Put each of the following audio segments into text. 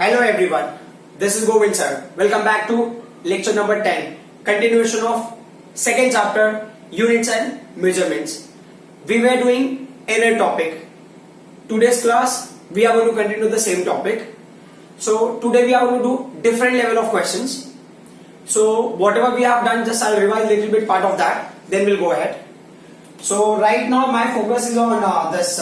Hello everyone, this is Govind sir. Welcome back to lecture number 10, continuation of second chapter, units and measurements. We were doing error topic. Today's class we are going to continue the same topic. So today we are going to do different level of questions. So whatever we have done, just I'll revise a little bit part of that, then we'll go ahead. So right now my focus is on this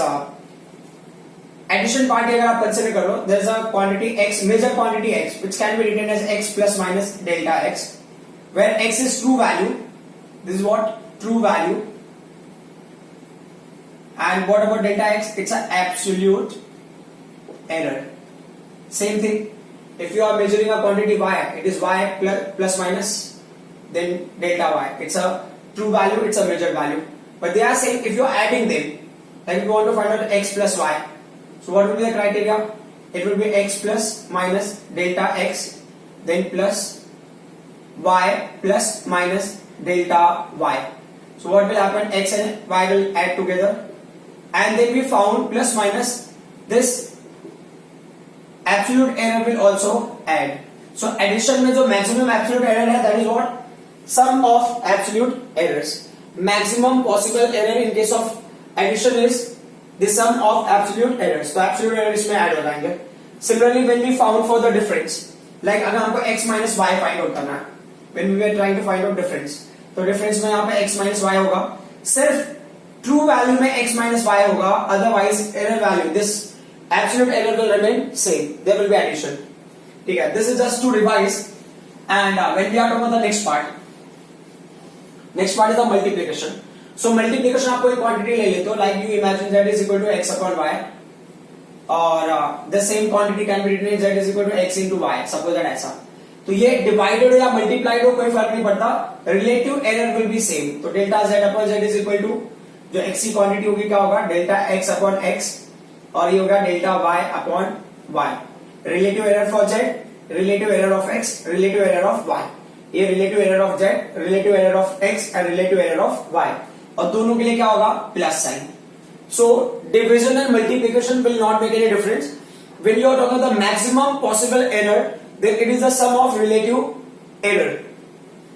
addition part. अगर आप consider करो, there is a quantity x, major quantity x, which can be written as x plus minus delta x, where x is true value. This is what? True value. And what about delta x? It's an absolute error. Same thing. If you are measuring a quantity y, it is y plus minus then delta y. It's a true value, it's a measured value. But they are saying if you are adding them, like if you want to find out x plus y, so what will be the criteria? It will be x plus minus delta x, then plus y plus minus delta y. So what will happen? X and y will add together, and then we found plus minus this absolute error will also add. So addition में जो maximum absolute error है, that is what? Sum of absolute errors. Maximum possible error in case of addition is the sum of absolute errors. तो absolute error इसमें add हो जाएंगे. Similarly, when we found for the difference, like अगर हमको x minus y find out करना है, when we were trying to find out difference, तो difference में यहाँ पे x minus y होगा. सिर्फ true value में x minus y होगा, otherwise error value, this absolute error will remain same. There will be addition. ठीक है. This is just to revise. And when we are talking about the next part is the multiplication. So multiplication आपको एक quantity ले लेते हो, like you imagine z is equal to x upon y, और the same quantity can be written as z is equal to x into y. Suppose that ऐसा. तो ये divided हो या multiplied हो कोई फर्क नहीं पड़ता, relative error will be same. तो delta z upon z is equal to जो x की quantity होगी क्या होगा? delta x upon x, और ये होगा delta y upon y. Relative error for z, relative error of x, relative error of y. ये relative error of z, relative error of x and relative error of y. और दोनों के लिए क्या होगा? Plus sign. So division and multiplication will not make any difference. When you are talking about the maximum possible error, then it is the sum of relative error.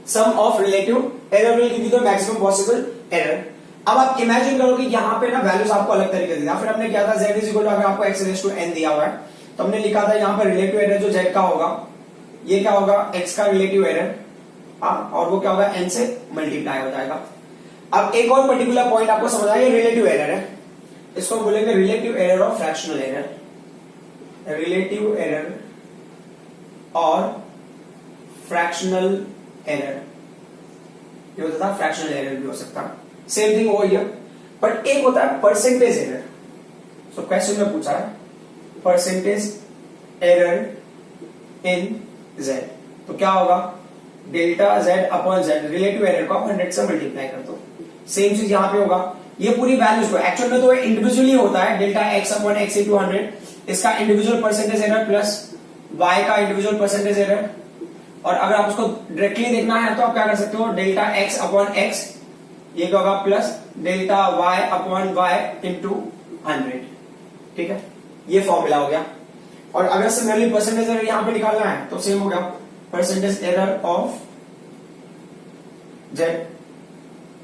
Sum of relative error will give you the maximum possible error. अब आप imagine करो कि यहाँ पे ना values आपको अलग तरीके से दिया. फिर हमने क्या था, z इज इक्वल टू, अगर आपको x रेज़ टू n दिया हुआ है तो हमने लिखा था यहाँ पर रिलेटिव एरर जो z का होगा, ये क्या होगा? x का रिलेटिव एरर, और वो क्या होगा? n से मल्टीप्लाई हो जाएगा. अब एक और पर्टिकुलर पॉइंट आपको समझ आया, रिलेटिव एरर है, इसको बोलेंगे relative error of fractional error. Relative error और फ्रैक्शनल एरर, ये होता था फ्रैक्शनल एरर भी हो सकता. Same thing over here. But एक होता है परसेंटेज एरर. सो क्वेश्चन में पूछा है परसेंटेज एरर इन z, तो क्या होगा? Delta z upon z, relative error को 100 से मल्टीप्लाई कर दो. सेम चीज यहां पे होगा. ये पूरी वैल्यूज को एक्चुअल में तो इंडिविजुअली होता है, delta x upon x into 100, इसका individual percentage error plus y का इंडिविजुअल परसेंटेज एरर. और अगर आप उसको डायरेक्टली देखना है तो आप क्या कर सकते हो? डेल्टा x अपॉन x, ये क्या होगा? Plus delta y upon y into 100. ठीक है, ये फॉर्मूला हो गया. और अगर सिमिलरली परसेंटेज एरर यहां पे निकालना है तो सेम हो गया, percentage error of z,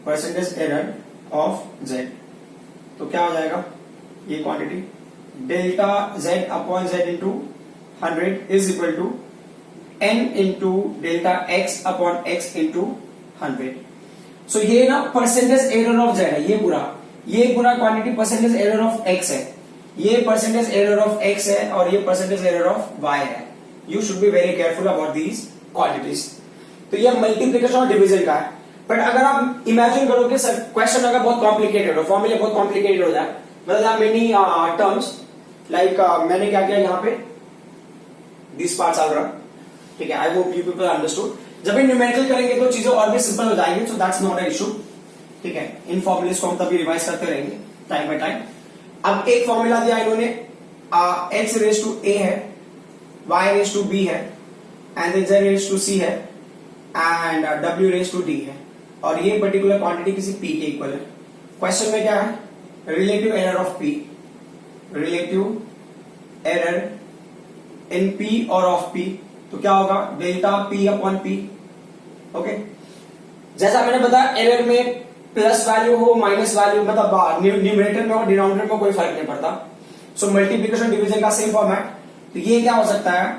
percentage error of z. तो क्या हो जाएगा? ये quantity delta z upon z into 100 is equal to n into delta x upon x into 100. So ये ना परसेंटेज एरर ऑफ z है, ये पूरा quantity percentage error of x है, ये परसेंटेज एरर ऑफ x है, और ये परसेंटेज एरर ऑफ y है. You should be very careful about these quantities. तो ये मल्टीप्लिकेशन और डिवीजन का है. बट अगर आप इमेजिन करो कि सर क्वेश्चन अगर बहुत कॉम्प्लिकेटेड हो, फॉर्मूले बहुत कॉम्प्लिकेटेड हो जाए, मतलब मेनी टर्म्स, लाइक मैंने क्या किया यहाँ पे, दिस पार्ट्स आर रन. ठीक है, I hope you people understood. जब भी न्यूमेरिकल करेंगे तो चीजें और भी सिंपल हो जाएंगी. सो दैट्स नॉट अ इशू. ठीक है, इन फॉर्मुलेस को हम तभी रिवाइज करते रहेंगे टाइम बाय टाइम. अब एक फॉर्मूला दिया इन्होंने, x रेज टू a है, y रेज टू b है, and z raise to c है, and w raise to d है, और ये पर्टिकुलर क्वांटिटी किसी p के इक्वल है. क्वेश्चन में क्या है? Relative error of p, relative error in P और ऑफ पी, तो क्या होगा delta P upon P. Okay, जैसा मैंने बताया एरर में प्लस वैल्यू हो माइनस वैल्यू, मतलब न्यूमरेटर में हो डिनोमिनेटर में कोई फर्क नहीं पड़ता। सो मल्टीप्लिकेशन डिवीजन का सेम फॉर्मेट। तो ये क्या हो सकता है,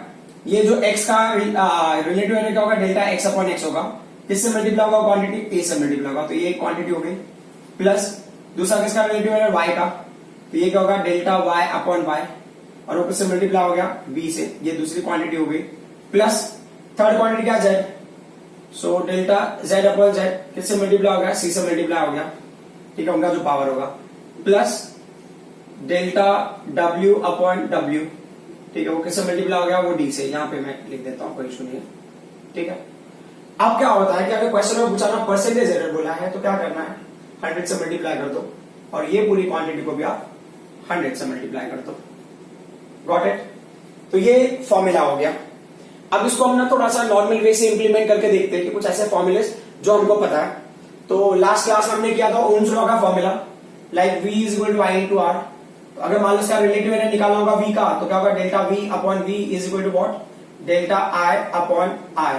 ये जो x का रिलेटिव एरर क्या होगा डेल्टा x अपॉन एक्स होगा, किससे मल्टीप्लाई होगा क्वांटिटी a से मल्टीप्लाई होगा, तो ये क्वांटिटी हो गई। प्लस दूसरा किसका रिलेटिव एरर y का, तो ये क्या होगा डेल्टा y अपॉन y, और वो किससे मल्टीप्लाई हो गया b से, ये दूसरी क्वांटिटी हो गई। प्लस थर्ड क्वांटिटी क्या z, so delta z upon z किससे मल्टीप्लाई हो गया c से मल्टीप्लाई हो गया, ठीक है, उनका जो पावर होगा। Plus delta w upon w, ठीक है, वो किससे मल्टीप्लाई हो गया वो d से, यहां पे मैं लिख देता हूं, कोई इशू नहीं है, ठीक है। अब क्या होता है कि अगर क्वेश्चन में पूछा ना परसेंटेज एरर बोला है तो क्या करना है 100 से मल्टीप्लाई कर दो, और ये पूरी क्वांटिटी को भी आप 100 से मल्टीप्लाई कर दो। Got it. तो ये फॉर्मूला हो गया। अब इसको हम ना थोड़ा सा नॉर्मल वे से इंप्लीमेंट करके देखते हैं कि कुछ ऐसे फॉर्मूले जो हमको पता है। तो लास्ट क्लास में हमने किया था ओम्स लॉ का formula, like v is equal to I into R. अगर मान लो इसका रिलेटिव एरर निकालना होगा v का, तो क्या होगा delta v upon v is equal to what delta i upon i,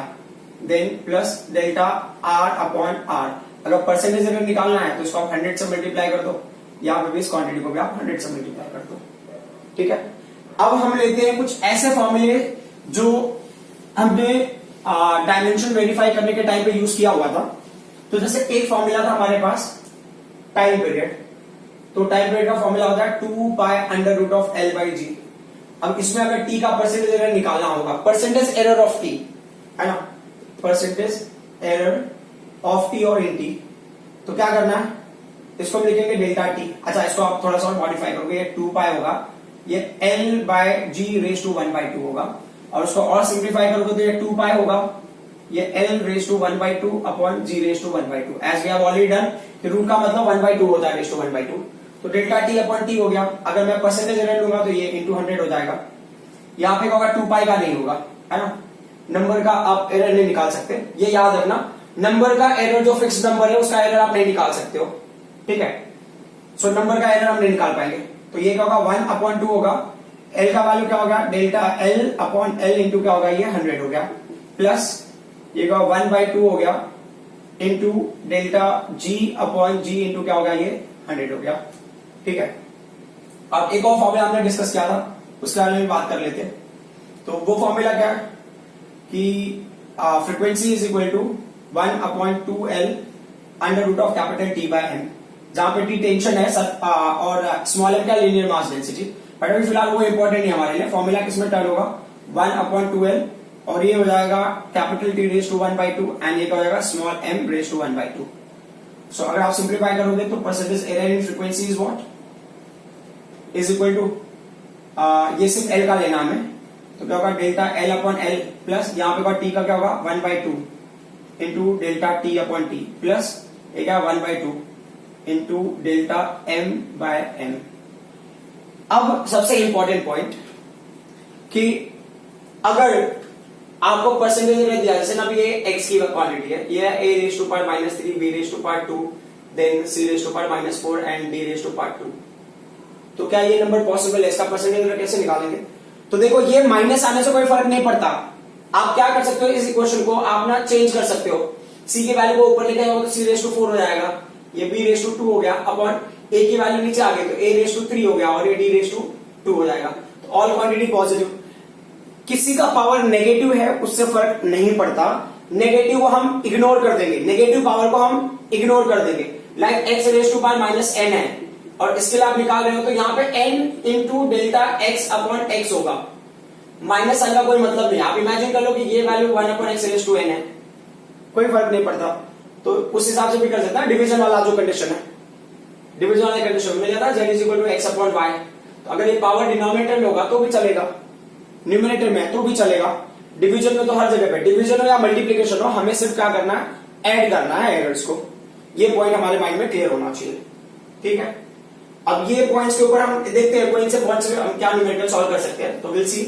then plus delta r upon r। अगर परसेंटेज एरर निकालना है तो इसको आप 100 से मल्टीप्लाई कर दो, यहाँ पे भी इस क्वांटिटी को भी आप 100 से मल्टीप्लाई कर दो, ठीक है। अब हम लेते हैं कुछ ऐसे फॉर्मूले जो हमने डायमेंशन वेरीफाई करने के टाइम पे यूज किया हुआ था। तो जैसे एक फॉर्मूला था हमारे पास टाइम पीरियड, तो टाइम पीरियड का फॉर्मूला होता है 2 pi under root of L by g. अब इसमें अगर टी का परसेंटेज एरर निकालना होगा, परसेंटेज एरर ऑफ टी है ना, परसेंटेज एरर ऑफ टी और इन टी, तो क्या करना है, इसको हम लिखेंगे डेल्टा टी। अच्छा, इसको आप थोड़ा सा मॉडिफाई करोगे, ये 2 पाई होगा, ये L by G raise to 1/2 होगा, और उसको और सिंप्लीफाई करोगे तो ये 2 पाई होगा, ये L raise to 1/2 upon G raise to 1/2, as we have already done. Root का मतलब 1/2 होता है रेज टू 1/2, तो डेल्टा टी अपॉन टी हो गया। अगर मैं परसेंटेज एरर लूंगा तो ये इंटू 100 हो जाएगा। यहाँ पे होगा 2 पाई का नहीं होगा, है ना, नंबर का आप एरर नहीं निकाल सकते, ये याद रखना। नंबर का एरर जो फिक्स नंबर है उसका एरर आप नहीं निकाल सकते हो, ठीक है। सो नंबर का एरर हम नहीं निकाल पाएंगे, तो ये क्या होगा 1/2 होगा। एल का वैल्यू क्या होगा delta L upon L into क्या होगा ये 100 हो गया, प्लस ये क्या 1/2 हो गया into delta g upon g into क्या होगा ये 100 हो गया, ठीक है। अब एक और फॉर्मूला हमने डिस्कस किया था, उसके बारे में बात कर लेते हैं। तो वो फॉर्मूला क्या है कि frequency is equal to 1/2L under root of capital T by M, जहां पे T टेंशन है और स्मॉल m क्या लीनियर मास डेंसिटी। बट अभी फिलहाल वो इंपॉर्टेंट नहीं हमारे लिए। फॉर्मूला किसमें टर्न होगा 1/2L, और ये हो जाएगा capital T raise to 1/2 and ये क्या हो जाएगा small m raise to 1/2। So अगर आप सिंप्लीफाई करोगे तो percentage error in frequency is what is equal to, ये सिर्फ L का लेना हमें, तो क्या होगा delta L upon L plus यहाँ पे T का क्या होगा 1/2 into delta T upon T plus ये क्या 1/2 into delta M by M। अब सबसे इंपॉर्टेंट पॉइंट कि अगर आपको परसेंटेज एरर दिया, जैसे ना ये x की क्वांटिटी है, ये a raise to power -3, b raise to power 2, then c raise to power -4 and d raise to power 2, तो क्या ये नंबर पॉसिबल है? इसका परसेंटेज एरर कैसे निकालेंगे? तो देखो ये माइनस आने से कोई फर्क नहीं पड़ता, आप क्या कर सकते हो, इस इक्वेशन को आप ना चेंज कर सकते हो। c की वैल्यू को ऊपर लेके जाओगे तो c रेज टू 4 हो जाएगा, ये b रेज टू 2 हो गया, अपॉन a की वैल्यू नीचे आ गई तो a रेज टू 3 हो गया, और ये d रेज टू 2 हो जाएगा। तो ऑल क्वांटिटी पॉजिटिव। किसी का पावर नेगेटिव है उससे फर्क नहीं पड़ता, नेगेटिव को हम इग्नोर कर देंगे, नेगेटिव पावर को हम इग्नोर कर देंगे। Like x raise to power -n है और इसके लिए आप निकाल रहे हो तो यहाँ पे n into delta x upon x होगा, माइनस n का कोई मतलब नहीं। आप इमेजिन कर लो कि ये value 1 upon x raise to n है, कोई फर्क नहीं पड़ता, तो उस हिसाब से भी कर सकता है। डिवीजन वाला जो कंडीशन है, डिवीजन वाला कंडीशन मिल जाता है z is equal to x upon y। तो अगर ये पावर डिनोमिनेटर में होगा तो भी चलेगा, न्यूमरेटर में तो भी चलेगा, डिवीजन में तो हर जगह पे, डिवीजन हो या मल्टीप्लीकेशन हो, हमें सिर्फ क्या करना है, ऐड करना है एरर्स को। ये पॉइंट हमारे माइंड में क्लियर होना चाहिए, ठीक है। अब ये पॉइंट्स के ऊपर हम देखते हैं कोई से पॉइंट्स से हम क्या न्यूमेरिकल सॉल्व कर सकते हैं, तो विल सी।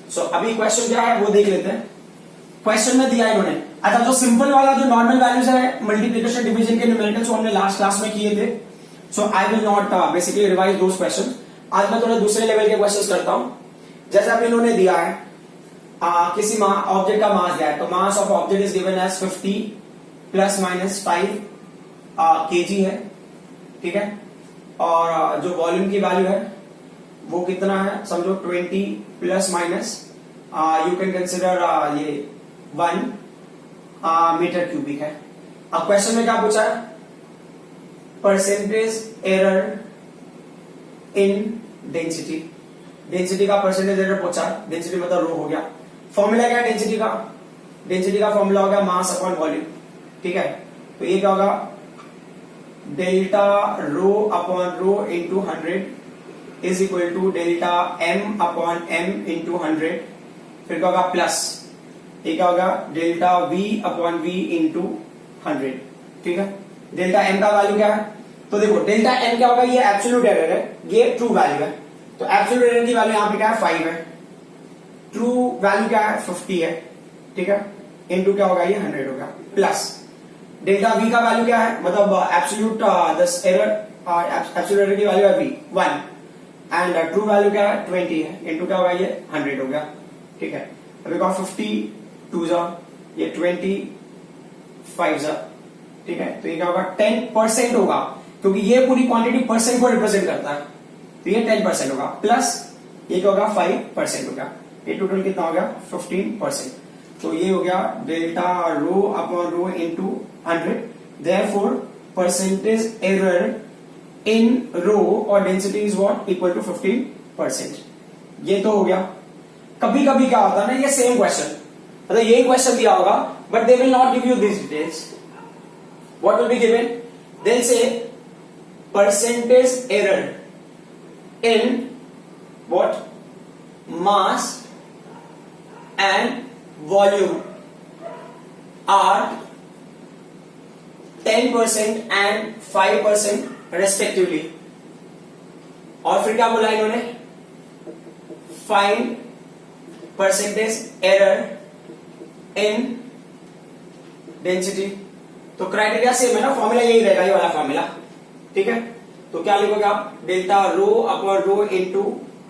सो अभी क्वेश्चन क्या है वो देख लेते हैं। क्वेश्चन में दिया इन्होंने, अच्छा जो सिंपल वाला जो नॉर्मल वैल्यूज है मल्टीप्लिकेशन डिवीजन के न्यूमेरिकल्स हमने लास्ट क्लास में किए थे, so I will not basically revise those question. आज मैं थोड़ा दूसरे लेवल के क्वेश्चंस करता हूं। जैसा अभी इन्होंने दिया है किसी ऑब्जेक्ट का मास दिया है, तो mass of object is given as 50 plus minus 5 kg है, ठीक है। और जो वॉल्यूम की वैल्यू है वो कितना है, समझो 20 plus minus you can consider ये 1 मीटर क्यूबिक है। अब क्वेश्चन में क्या पूछा है, percentage error in density, density का परसेंटेज एरर पूछा, डेंसिटी मतलब रो हो गया। फॉर्मूला क्या है डेंसिटी का, डेंसिटी का फॉर्मूला हो गया मास अपॉन वॉल्यूम, ठीक है। तो ये क्या होगा, delta rho upon rho into 100 is equal to delta M upon M into 100, फिर क्या होगा प्लस, ये क्या होगा delta V upon V into 100, ठीक है। डेल्टा एम का वैल्यू क्या है, तो देखो डेल्टा एम क्या होगा, ये एब्सोल्यूट एरर है, ये ट्रू वैल्यू है, तो एब्सोल्यूट एरर की वैल्यू यहां पे क्या है 5 है, ट्रू वैल्यू क्या है 50 है, ठीक है, इनटू क्या होगा ये 100 होगा, प्लस डेल्टा वी का वैल्यू क्या है, मतलब एब्सोल्यूट एरर एब्सोल्यूट एरर की वैल्यू है वी 1 एंड ट्रू वैल्यू क्या है 20 है, इनटू क्या होगा ये 100 हो गया, ठीक है। अभी कहा 50 2 जा ये 25 जा, ठीक है। तो ये क्या होगा 10% होगा, क्योंकि ये पूरी क्वांटिटी परसेंट को रिप्रेजेंट करता है, तो ये 10% होगा, प्लस ये क्या होगा 5% होगा, ये टोटल कितना हो गया 15%। तो ये हो गया delta rho upon rho into 100, therefore percentage error in rho और density is what equal to 15%। ये तो हो गया। कभी कभी क्या होता है ना, ये सेम क्वेश्चन मतलब यही क्वेश्चन दिया होगा, but they will not give you this details. What will be given, then say percentage error in what mass and volume are 10% and 5% respectively. और फिर क्या बोला इन्होंने, find percentage error in density. तो क्राइटेरिया सेम है ना, formula यही रहेगा, ये वाला फॉर्मूला, ठीक है। तो क्या लिखोगे आप, delta rho upon rho into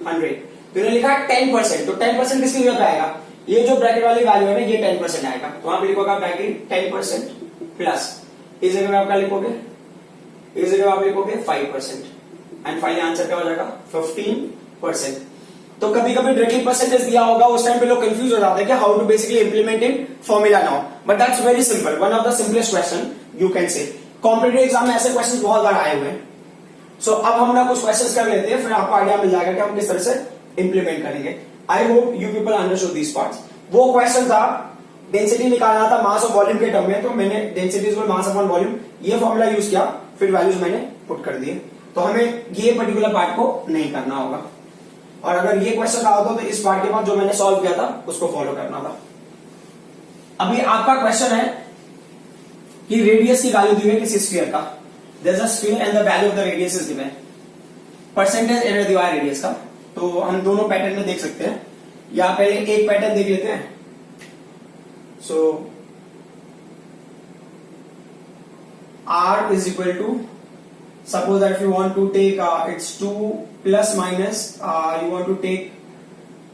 100, तो इन्होंने लिखा 10%, तो 10% किसकी जगह पे आएगा, ये जो ब्रैकेट वाली वैल्यू है ना ये 10% आएगा, तो वहां पे लिखोगे ब्रैकेट 10% प्लस इस जगह में आप क्या लिखोगे, इस जगह आप लिखोगे 5% एंड फाइनली आंसर क्या हो जाएगा 15%। तो कभी कभी डायरेक्टली परसेंटेज दिया होगा, उस टाइम पे लोग कंफ्यूज हो जाते हैं कि how to basically implement in formula now, but that's very simple, one of the simplest question you can say. Competitive exam में ऐसे क्वेश्चन बहुत बार आए हुए हैं। सो अब हम ना कुछ क्वेश्चन कर लेते हैं, फिर आपको आइडिया मिल जाएगा कि हम किस तरह से इंप्लीमेंट करेंगे। आई hope you people understood this parts. वो क्वेश्चन था डेंसिटी निकालना था मास और वॉल्यूम के टर्म में, तो मैंने density is mass upon volume ये फॉर्मूला यूज किया, फिर वैल्यूज मैंने पुट कर दिए। तो हमें ये पर्टिकुलर पार्ट को नहीं करना होगा, और अगर ये क्वेश्चन आता हो तो इस पार्ट के बाद जो मैंने सॉल्व किया था उसको फॉलो करना था। अभी आपका क्वेश्चन है कि रेडियस की वैल्यू दी है किसी स्फीयर का, there is a sphere and the value of the radius is given, percentage error दिया है रेडियस का। तो हम दोनों पैटर्न में देख सकते हैं, या पहले एक पैटर्न देख लेते हैं। सो R is equal to, suppose that if you want to take it's 2 plus minus you want to take,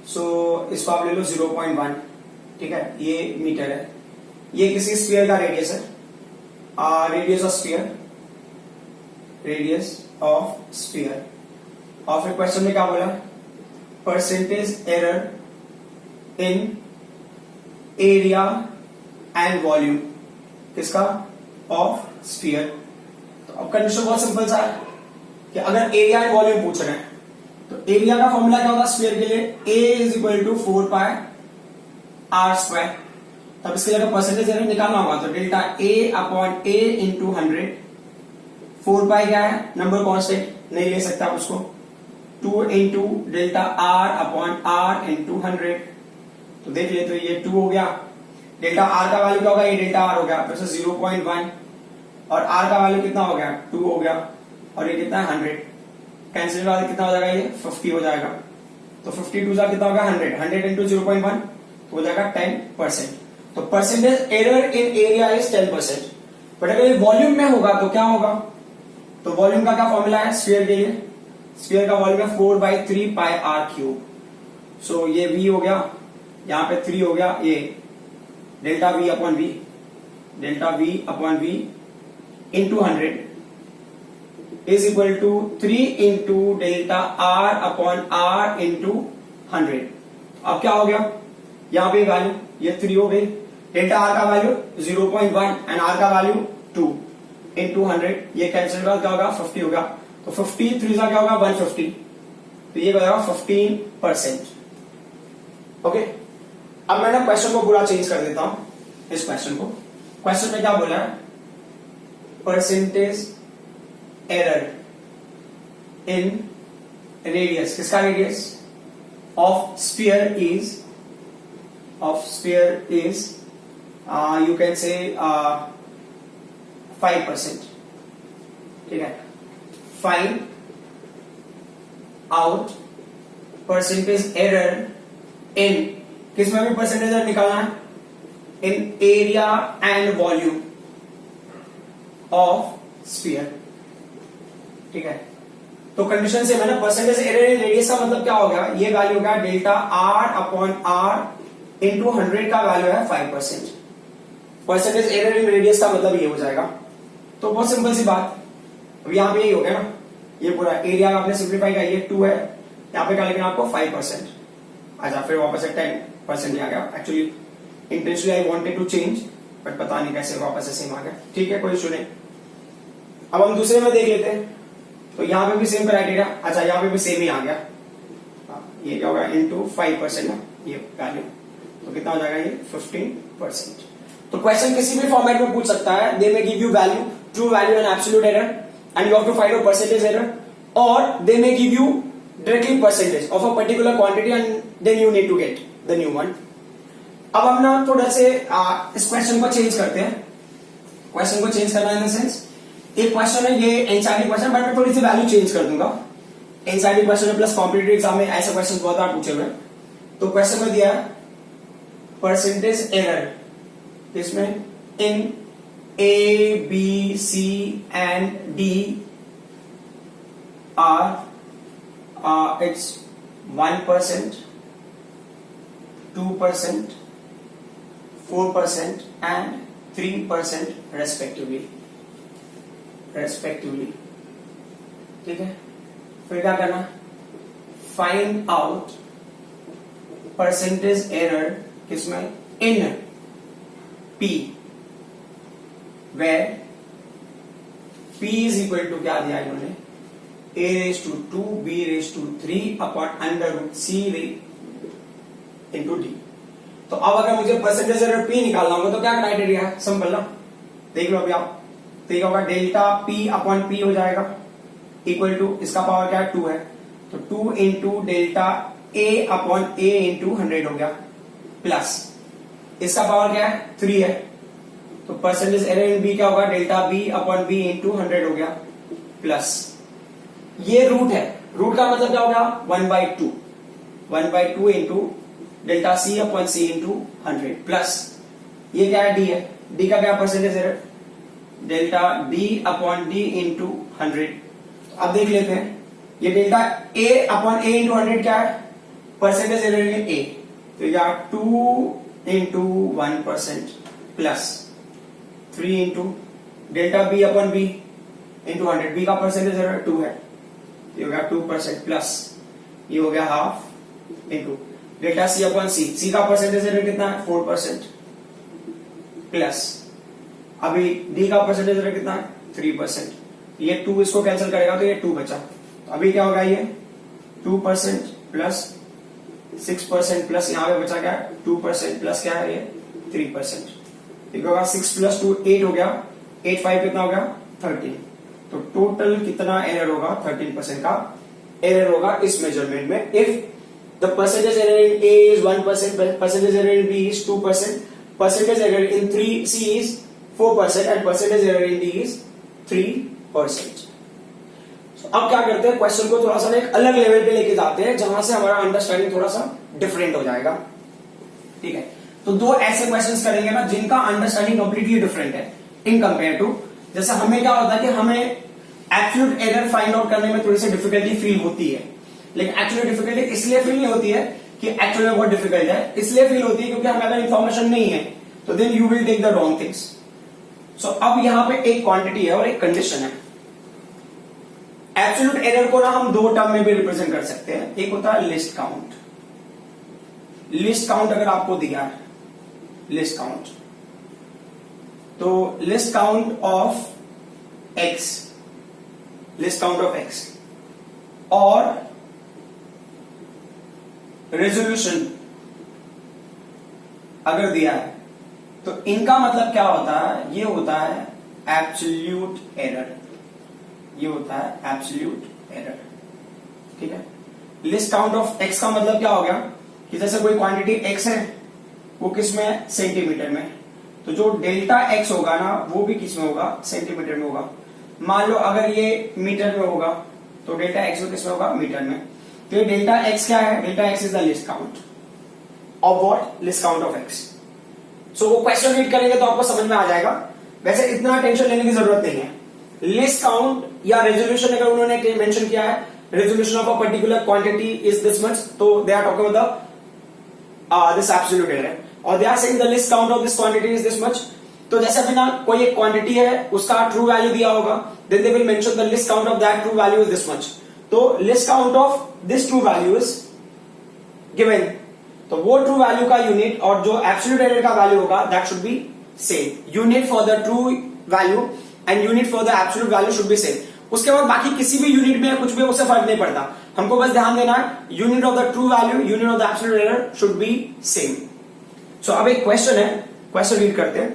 so इसको आप ले लो 0.1, ठीक है, ये मीटर है, ये किसी स्फीयर का रेडियस है, radius of sphere, radius of sphere. और फिर क्वेश्चन में क्या बोला, percentage error in area and volume किसका, ऑफ स्फीयर। तो अब कंडीशन बहुत सिंपल सा है कि अगर एरिया एंड वॉल्यूम पूछ रहे हैं तो एरिया का फॉर्मूला क्या होता है स्फीयर के लिए, A is equal to 4 r square. तब इसके लिए परसेंटेज एरर निकालना होगा, तो delta A upon A into 100, 4 क्या है नंबर कांस्टेंट, नहीं ले सकता आप उसको, 2 into delta R upon R into 100। तो देख ले, तो ये 2 हो गया, डेल्टा R का वैल्यू क्या होगा, ये डेल्टा R हो गया, फिर से 0.1, और R का वैल्यू कितना हो गया 2 हो गया, और ये कितना है 100, कैंसिल वाला कितना हो जाएगा, ये 50 हो जाएगा। तो 52 का कितना होगा 100, 100 इंटू 0.1 तो हो जाएगा 10%। तो percentage error in area is 10%, but अगर ये वॉल्यूम में होगा तो क्या होगा, तो वॉल्यूम का क्या फॉर्मूला है स्फीयर के लिए, स्फीयर का वॉल्यूम है 4/3 पाई r क्यूब। सो ये v हो गया, यहाँ पे 3 हो गया, ये delta v upon v, delta v upon v into 100 is equal to 3 into delta r upon r into 100। अब क्या हो गया, यहाँ पे वैल्यू ये 3 हो गई, डेल्टा r का वैल्यू 0.1 एंड r का वैल्यू 2 इंटू 100, ये कैंसिल का क्या होगा 50 होगा, तो 50 3 का क्या होगा 150, तो ये बनेगा 15%। ओके, अब मैं ना क्वेश्चन को पूरा चेंज कर देता हूं। इस क्वेश्चन को, क्वेश्चन में क्या बोला है, परसेंटेज एरर इन रेडियस, किसका radius, of sphere is you can say 5%। ठीक है, find out percentage error in, किसमें भी परसेंटेज एरर निकालना है, in area and volume of sphere. ठीक है, तो कंडीशन से मैंने परसेंटेज एरर इन रेडियस का मतलब क्या हो गया, ये वैल्यू हो गया delta r upon r into 100 का वैल्यू है 5%। परसेंटेज एरर इन रेडियस का मतलब ये हो जाएगा, तो बहुत सिंपल सी बात, अब यहां पे यही हो गया ना, ये पूरा एरिया आपने सिंप्लीफाई किया, ये 2 है, यहां पे क्या लिखना आपको 5%। अच्छा, फिर वापस से 10% आ गया, actually intentionally I wanted to change, but पता नहीं कैसे वापस से सेम आ गया। ठीक है, कोई इशू नहीं। अब हम दूसरे में देख लेते हैं, तो यहां पे भी सेम क्राइटेरिया, अच्छा यहां पे भी सेम ही आ गया, ये क्या होगा इंटू 5% ना, ये वैल्यू, तो कितना हो जाएगा ये 15%। तो क्वेश्चन किसी भी फॉर्मेट में पूछ सकता है, they may give you value, true value and absolute error and you have to find out percentage error, और they may give you directly percentage of a particular quantity and then you need to get the new one. अब हम ना थोड़ा से इस question को change करते हैं, क्वेश्चन को चेंज करना इन द सेंस, एक क्वेश्चन है ये एनसीईआरटी क्वेश्चन, बट मैं थोड़ी सी वैल्यू चेंज कर दूंगा। NCERT question plus competitive exam में ऐसे क्वेश्चन बहुत बार पूछे हुए, तो क्वेश्चन में दिया परसेंटेज एरर इसमें इन A, B, C and D are it's 1%, 2%, 4% and 3% respectively। ठीक है, फिर क्या करना, फाइंड आउट परसेंटेज एरर किसमें, इन P, where P is equal to क्या दिया इन्होंने, A raised to 2, B raised to 3 upon under root C into D। तो अब अगर मुझे परसेंटेज एरर P निकालना होगा तो क्या क्राइटेरिया है, सिंपल ना, देख लो अभी आप, तो ये होगा डेल्टा P अपॉन P हो जाएगा इक्वल टू, इसका पावर क्या है 2 है, तो 2 into delta A upon A into 100 हो गया, प्लस इसका पावर क्या है 3 है, तो परसेंटेज एरर इन बी क्या होगा, delta B upon B into 100 हो गया, प्लस ये रूट है, रूट का मतलब क्या होगा 1/2 इंटू डेल्टा सी अपॉन सी इंटू 100, प्लस ये क्या है डी है, डी का क्या percentage error, delta D upon D into 100। अब देख लेते हैं, ये delta A upon A into 100 क्या है, परसेंटेज एरर इन ए, तो या 2 into 1% plus 3 into delta B upon B into 100, B का परसेंटेज एरर 2 है, ये हो गया 2% प्लस ये हो गया half into delta C upon C, C का परसेंटेज एरर कितना है 4% प्लस अभी डी का परसेंटेज एरर कितना है 3%, ये 2 इसको कैंसिल करेगा तो ये 2 बचा, तो अभी क्या होगा ये 2% प्लस 6% प्लस यहाँ पे बचा क्या है 2% प्लस क्या है ये 3%, ठीक होगा 6 प्लस 2 8 हो गया, 8 5 कितना हो गया 13, तो टोटल कितना एरर होगा 13% का एरर होगा इस मेजरमेंट में, if the percentage error in A is 1%, percentage error in B is 2%, percentage error in 3C is 4% and percentage error in D is 3%। अब क्या करते हैं, क्वेश्चन को थोड़ा सा एक अलग लेवल पे लेके जाते हैं जहां से हमारा अंडरस्टैंडिंग थोड़ा सा डिफरेंट हो जाएगा। ठीक है, तो दो ऐसे क्वेश्चंस करेंगे ना जिनका अंडरस्टैंडिंग कंप्लीटली डिफरेंट है इन कंपेयर टू, जैसे हमें क्या होता है कि हमें एब्सोल्यूट एरर फाइंड आउट करने में थोड़ी सी डिफिकल्टी फील होती है, लेकिन एक्चुअली डिफिकल्टी इसलिए फील नहीं होती है कि एक्चुअल में बहुत डिफिकल्ट है, इसलिए फील होती है क्योंकि हमें अगर इंफॉर्मेशन नहीं है तो then you will take the wrong things. So अब यहां पे एक क्वांटिटी है और एक कंडीशन है। एब्सोल्यूट एरर को ना हम दो टर्म में भी रिप्रेजेंट कर सकते हैं। एक होता है लिस्ट काउंट। लिस्ट काउंट अगर आपको दिया है, लिस्ट काउंट, तो least count of x, list count of x और रेजोल्यूशन अगर दिया है तो इनका मतलब क्या होता है, ये होता है एब्सोल्यूट एरर, ये होता है एब्सोल्यूट एरर। ठीक है, लिस्ट काउंट ऑफ एक्स का मतलब क्या हो गया कि जैसे कोई क्वांटिटी एक्स है, वो किस में है, सेंटीमीटर में, तो जो डेल्टा एक्स होगा ना वो भी किस में होगा, सेंटीमीटर में होगा। मान लो अगर ये मीटर में होगा तो डेल्टा एक्स में किस में होगा, मीटर में। तो ये डेल्टा एक्स क्या है, delta X is the least count of what, least count of X. So वो क्वेश्चन रीड करेंगे तो आपको समझ में आ जाएगा। वैसे इतना टेंशन लेने की जरूरत नहीं है। लिस्ट काउंट या रेजोल्यूशन अगर उन्होंने मेंशन किया है, resolution of a particular quantity is this much, तो they are talking about this absolute error, और they are saying the least count of this quantity is this much. तो जैसे बिना कोई एक क्वांटिटी है उसका ट्रू वैल्यू दिया होगा, then they will mention the least count of that true value is this much. तो least count of this true value is given, तो वो ट्रू वैल्यू का यूनिट और जो एब्सोल्यूट एरर का वैल्यू होगा that should be same. Unit for the true value and unit for the absolute value should be same. उसके बाद बाकी किसी भी यूनिट में कुछ भी उससे फर्क नहीं पड़ता, हमको बस ध्यान देना है unit of the true value, unit of the absolute error should be same. So अब एक क्वेश्चन है, क्वेश्चन रीड करते हैं।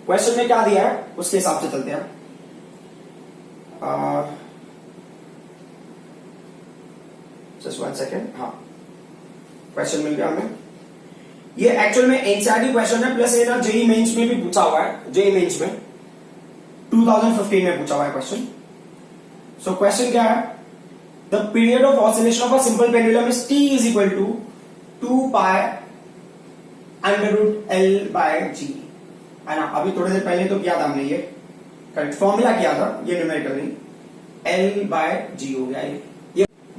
क्वेश्चन में क्या दिया है उसके हिसाब से चलते हैं। Just 1 second. हाँ, क्वेश्चन मिल गया हमें। ये एक्चुअल में एनसीईआरटी क्वेश्चन है, प्लस ये ना जेईई मेंस में भी पूछा हुआ है, जेईई मेंस में 2015 में पूछा हुआ है क्वेश्चन। सो क्वेश्चन क्या है, the period of oscillation of a simple pendulum is T is equal to 2 pi under root L by G, है ना। अभी थोड़ी देर पहले तो किया था हमने, ये करेक्ट फॉर्मूला किया था, ये न्यूमेरिकल नहीं, एल बाय जी हो गया ये।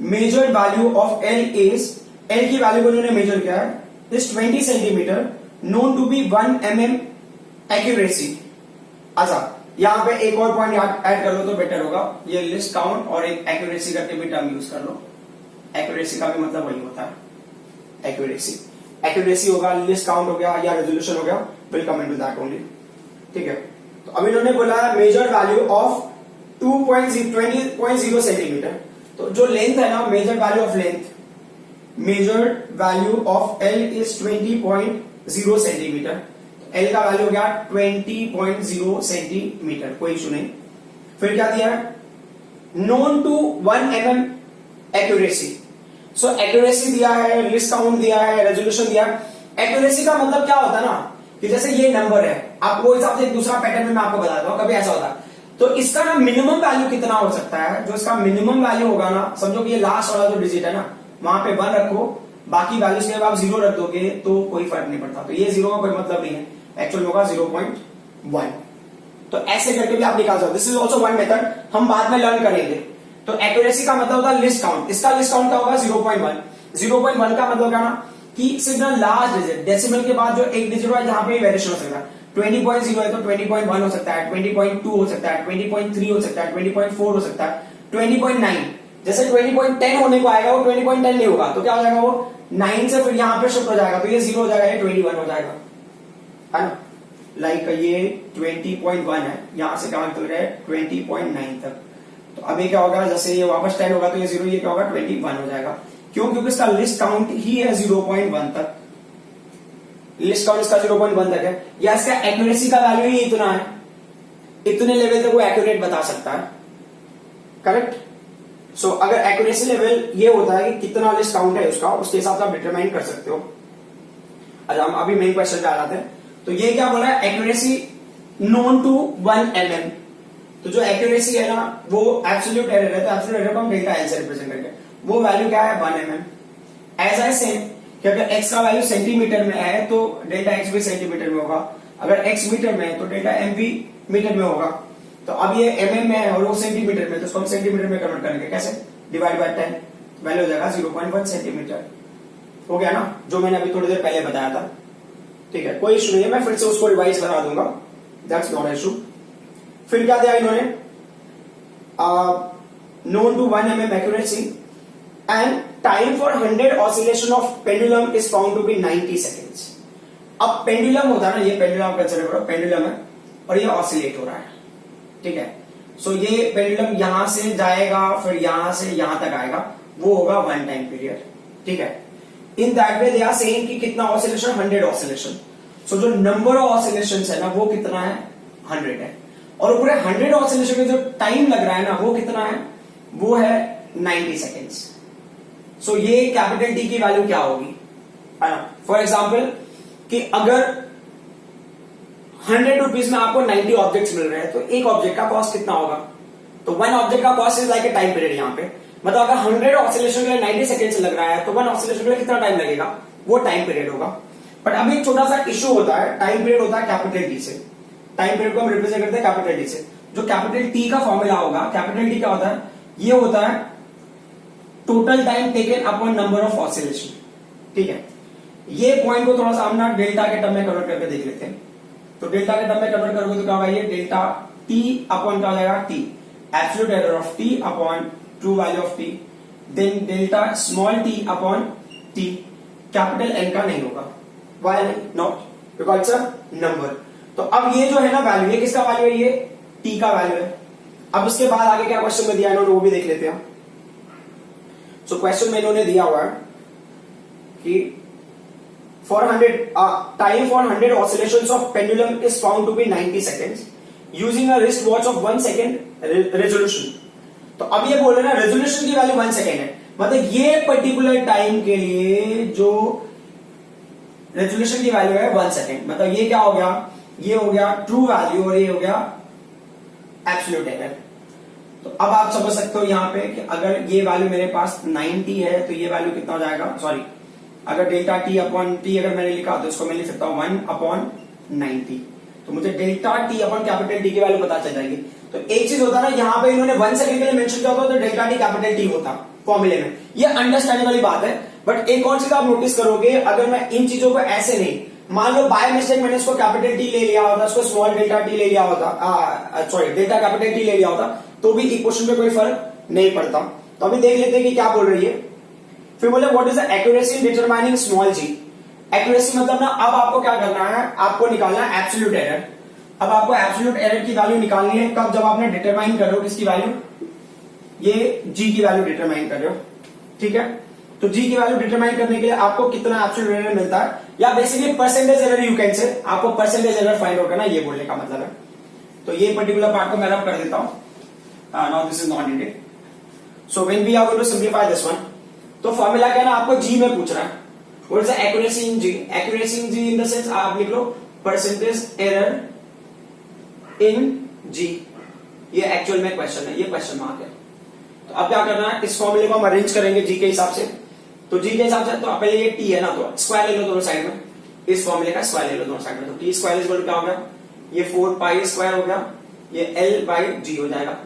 Measured value of L is, L की वैल्यू को उन्होंने मेजर किया है, is 20 centimetre, known to be 1 mm accuracy. अच्छा, यहां पे एक और पॉइंट ऐड कर लो तो बेटर होगा, ये लिस्ट काउंट और एक एक्यूरेसी करके भी टर्म यूज कर लो। एक्यूरेसी का भी मतलब वही होता है, एक्यूरेसी। एक्यूरेसी होगा, लिस्ट काउंट हो गया या रेजोल्यूशन हो गया, will come into that only. ठीक है, तो अभी इन्होंने बोला मेजर वैल्यू ऑफ 20.0 सेंटीमीटर, तो जो लेंथ है ना, measure value of length, measured value of L is 20.0 centimetre. L का वैल्यू हो गया 20.0 सेंटीमीटर, कोई इशू नहीं। फिर क्या दिया है, known to 1 mm accuracy. So accuracy दिया है, लिस्ट काउंट दिया है, रेजोल्यूशन दिया है। एक्यूरेसी का मतलब क्या होता है ना, कि जैसे ये नंबर है, आपको हिसाब से एक दूसरा पैटर्न में मैं आपको बताता हूं, कभी ऐसा होता है तो इसका ना मिनिमम वैल्यू कितना हो सकता है, जो इसका मिनिमम वैल्यू होगा ना, समझो कि ये लास्ट वाला जो डिजिट है ना, वहां पे 1 रखो, बाकी वैल्यूज के आप 0 रख दोगे तो कोई फर्क नहीं पड़ता, तो ये 0 का कोई मतलब नहीं है, एक्चुअल होगा 0.1। तो ऐसे करके भी आप निकाल सकते हो, this is also one method, हम बाद में लर्न करेंगे। तो एक्यूरेसी का मतलब होता है लिस्ट काउंट, इसका लिस्ट काउंट का होगा 0.1। 0.1 का मतलब क्या ना, कि सिर्फ ना लास्ट डिजिट, डेसिमल के बाद जो एक डिजिट हुआ, यहाँ पे वेरिएशन हो सकता है। 20.0 है तो 20.1 हो सकता है, 20.2 हो सकता है, 20.3 हो सकता है, 20.4 हो सकता है, 20.9। जैसे 20.10 होने को आएगा, वो 20.10 नहीं होगा, तो क्या हो जाएगा, वो 9 से फिर यहाँ पे शिफ्ट हो जाएगा, तो ये 0 हो जाएगा, ये 21 हो जाएगा, है ना। लाइक ये 20.1 है, यहां से कहां चल रहा है 20.9 तक, तो अभी क्या होगा, जैसे ये वापस 10 होगा तो ये 0, ये क्या होगा 21 हो जाएगा। क्यों, क्योंकि इसका लिस्ट काउंट ही है 0.1 तक, लिस्ट काउंट इसका 0.1 तक है, या इसका एक्यूरेसी का वैल्यू ही इतना है, इतने लेवल तक वो एक्यूरेट बता सकता है, करेक्ट। सो अगर एक्यूरेसी लेवल ये होता है कि कितना लिस्ट काउंट है उसका, उसके हिसाब से आप डिटरमाइन कर सकते हो। अच्छा, हम अभी मेन क्वेश्चन पे आ जाते हैं। तो ये क्या बोला है, एक्यूरेसी नोन टू 1 mm। तो जो एक्यूरेसी है ना, वो एब्सोल्यूट एरर है, तो एब्सोल्यूट एरर को हम डेल्टा एल से रिप्रेजेंट करके, वो वैल्यू क्या है 1 mm। ऐसा है सेम कि अगर x का वैल्यू सेंटीमीटर में है तो डेल्टा x भी सेंटीमीटर में होगा, अगर x मीटर में है तो डेल्टा m भी मीटर में होगा। तो अब ये mm में है और वो सेंटीमीटर में, तो उसको हम सेंटीमीटर में कन्वर्ट करेंगे, कैसे, डिवाइड बाय 10, वैल्यू हो जाएगा 0.1 सेंटीमीटर। हो गया ना, जो मैंने अभी थोड़ी देर पहले बताया था। ठीक है, कोई इशू नहीं है, मैं फिर से उसको रिवाइज करा दूंगा, दैट्स नॉट इशू। फिर क्या दिया इन्होंने, known to 1 mm accuracy and time for 100 oscillation of pendulum is found to be 90 seconds। अब पेंडुलम होता है ना, ये पेंडुलम कंसिडर करो, पेंडुलम है और ये ऑसिलेट हो रहा है। ठीक है, सो ये पेंडुलम यहां से जाएगा, फिर यहां से यहां तक आएगा, वो होगा 1 टाइम पीरियड। ठीक है, in that way they are saying कि कितना ऑसिलेशन, 100 ऑसिलेशन। सो जो नंबर ऑफ ऑसिलेशन है ना वो कितना है, 100 है, और पूरे 100 ऑसिलेशन में जो टाइम लग रहा है ना वो कितना है, वो है 90 सेकेंड्स। सो ये कैपिटल टी की वैल्यू क्या होगी, फॉर एग्जाम्पल कि अगर 100 रुपीज में आपको 90 ऑब्जेक्ट्स मिल रहे हैं तो एक ऑब्जेक्ट का कॉस्ट कितना होगा, तो 1 ऑब्जेक्ट का cost is like a time period. यहां पे मतलब अगर 100 ऑसिलेशन के लिए 90 सेकेंड्स लग रहा है तो 1 ऑसिलेशन के लिए कितना टाइम लगेगा, वो टाइम पीरियड होगा। बट अभी एक छोटा सा इश्यू होता है, टाइम पीरियड होता है कैपिटल टी से, टाइम पीरियड को हम रिप्रेजेंट करते हैं कैपिटल टी से। जो कैपिटल टी का फॉर्मूला होगा, कैपिटल टी क्या होता है, ये होता है total time taken upon number of oscillation. ठीक है, ये पॉइंट को थोड़ा सा हम ना डेल्टा के टर्म में कन्वर्ट करके देख लेते हैं। तो डेल्टा के टर्म में कन्वर्ट करोगे तो क्या होगा, ये डेल्टा टी अपॉन क्या हो जाएगा, T absolute error of T upon true value of T, then delta small T upon T, capital N का नहीं होगा, वाई नहीं, not, because it's a number. तो अब ये जो है ना वैल्यू, ये किसका वैल्यू है, ये टी का वैल्यू है। अब उसके बाद आगे क्या क्वेश्चन में दिया इन्होंने वो भी देख लेते हैं। सो क्वेश्चन में इन्होंने दिया हुआ है कि for 100 time for 100 oscillations of pendulum is found to be 90 seconds using a wrist watch of 1 second resolution। तो अब ये बोल रहे हैं ना रेजोल्यूशन की वैल्यू 1 सेकेंड है, मतलब ये पर्टिकुलर टाइम के लिए जो रेजोल्यूशन की वैल्यू है 1 सेकेंड, मतलब ये क्या हो गया, ये हो गया ट्रू वैल्यू और ये हो गया एब्सोल्यूट एरर। तो अब आप समझ सकते हो यहां पे कि अगर ये वैल्यू मेरे पास 90 है तो ये वैल्यू कितना हो जाएगा, सॉरी अगर डेल्टा टी अपॉन टी अगर मैंने लिखा तो इसको मैं लिख सकता हूं 1 अपॉन 90, तो मुझे delta T upon capital T की वैल्यू पता चल जाएगी। तो एक चीज होता है ना, यहां पे इन्होंने 1 सेकंड के लिए मेंशन किया होता तो डेल्टा टी कैपिटल टी होता फॉर्मूले में, ये अंडरस्टैंडिंग वाली बात है। बट एक और चीज आप नोटिस करोगे, अगर मैं इन चीजों को ऐसे नहीं, मान लो बाय मिस्टेक मैंने इसको कैपिटल टी ले लिया होता, इसको स्मॉल डेल्टा टी ले लिया होता, सॉरी डेल्टा कैपिटल टी ले लिया होता, तो भी इक्वेशन पे कोई फर्क नहीं पड़ता। तो अभी देख लेते हैं कि क्या बोल रही है। फिर बोले what is the accuracy in determining small g. Accuracy मतलब ना, अब आपको क्या करना है, आपको निकालना है एब्सोल्यूट एरर। अब आपको एब्सोल्यूट एरर की वैल्यू निकालनी है कब, जब आपने डिटरमाइन कर रहे हो किसकी वैल्यू, ये जी की वैल्यू डिटरमाइन कर रहे हो। ठीक है, तो जी की वैल्यू डिटरमाइन करने के लिए आपको कितना एब्सोल्यूट एरर मिलता है, या basically percentage error you can से, आपको परसेंटेज एरर फाइंड आउट करना, ये बोलने का मतलब है। तो ये पर्टिकुलर पार्ट को मैं रब कर देता हूं, now this is not needed. So when we are going to simplify this one, तो फॉर्मूला क्या है ना, आपको जी में पूछ रहा है, what is the accuracy in g. Accuracy in g in the sense आप लिख लो परसेंटेज एरर इन जी, ये एक्चुअल में क्वेश्चन है, ये क्वेश्चन मार्क है। तो अब क्या करना है, इस फॉर्मूले को हम अरेंज करेंगे जी के हिसाब से। तो जी के हिसाब से तो पहले ये टी है ना, तो स्क्वायर ले लो दोनों साइड में, इस फॉर्मूले का स्क्वायर ले लो दोनों साइड में। तो T square is equal to क्या हो गया, ये 4 पाई स्क्वायर हो गया, ये एल बाई जी हो जाएगा।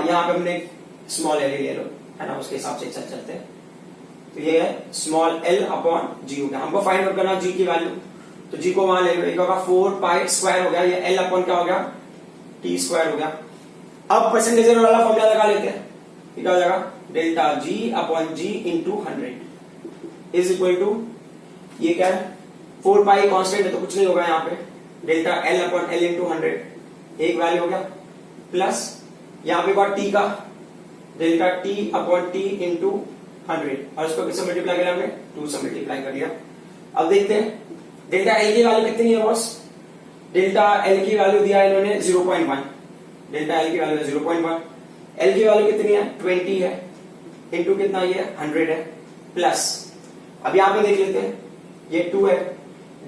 यहाँ पे हमने स्मॉल एल ले लो, है ना, उसके हिसाब से चलते हैं। तो ये है स्मॉल एल अपॉन जी हो गया, हमको फाइंड आउट करना जी की वैल्यू, तो जी को वहां ले लो, एक होगा 4 पाई स्क्वायर हो गया, ये एल अपॉन क्या हो गया, टी स्क्वायर हो गया। अब परसेंटेज एरर वाला फॉर्मूला लगा लेते हैं, क्या हो जाएगा, delta g upon g into 100 is equal to, ये क्या है 4 पाई कांस्टेंट है तो कुछ नहीं होगा यहाँ पे, delta L upon L into 100 एक वैल्यू हो गया, प्लस यहाँ पे बात टी का delta T upon T into 100, और इसको किससे मल्टीप्लाई किया हमने, 2 से मल्टीप्लाई कर दिया। अब देखते हैं डेल्टा एल की वैल्यू कितनी है बॉस, डेल्टा एल की वैल्यू दिया इन्होंने 0.1, डेल्टा एल की वैल्यू है 0.1, एल की वैल्यू कितनी है 20 है, इंटू कितना ये 100 है, प्लस अब यहां पे देख लेते हैं ये 2 है।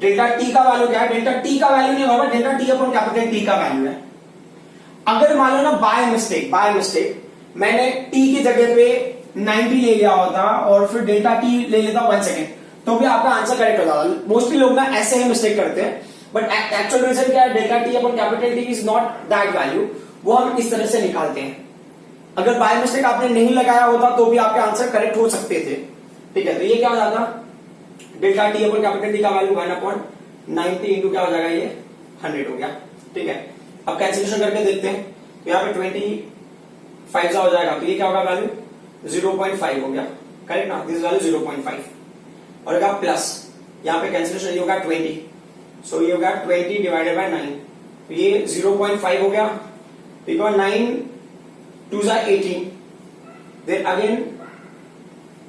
डेल्टा टी का वैल्यू क्या है, डेल्टा टी का वैल्यू नहीं होगा, delta T upon capital T का वैल्यू है। अगर मान लो ना बाय मिस्टेक मैंने टी की जगह पे 90 ले लिया होता और फिर डेल्टा टी ले लेता 1 सेकेंड, तो भी आपका आंसर करेक्ट हो जाता। मोस्टली लोग ना ऐसे ही मिस्टेक करते हैं, बट एक्चुअल रीजन क्या है, delta T upon capital T is not that value, वो हम इस तरह से निकालते हैं। अगर बाय मिस्टेक आपने नहीं लगाया होता तो भी आपके आंसर करेक्ट हो सकते थे। ठीक है, तो ये क्या हो जाता डेल्टा टी अपन कैपिटल टी का वैल्यू 1/90 इंटू क्या हो जाएगा, ये 100 हो गया। ठीक है, अब कैंसिलेशन करके देखते हैं, तो यहाँ पे 25 हो जाएगा, तो ये क्या होगा वैल्यू 0.5 हो गया, करेक्ट ना, दिस वैल्यू 0.5। और क्या प्लस यहाँ पे कैंसिलेशन ये होगा 20, सो ये होगा 20 डिवाइडेड बाय 9, तो ये 0.5 हो गया, बिकॉज 9 2 जा 18, देन अगेन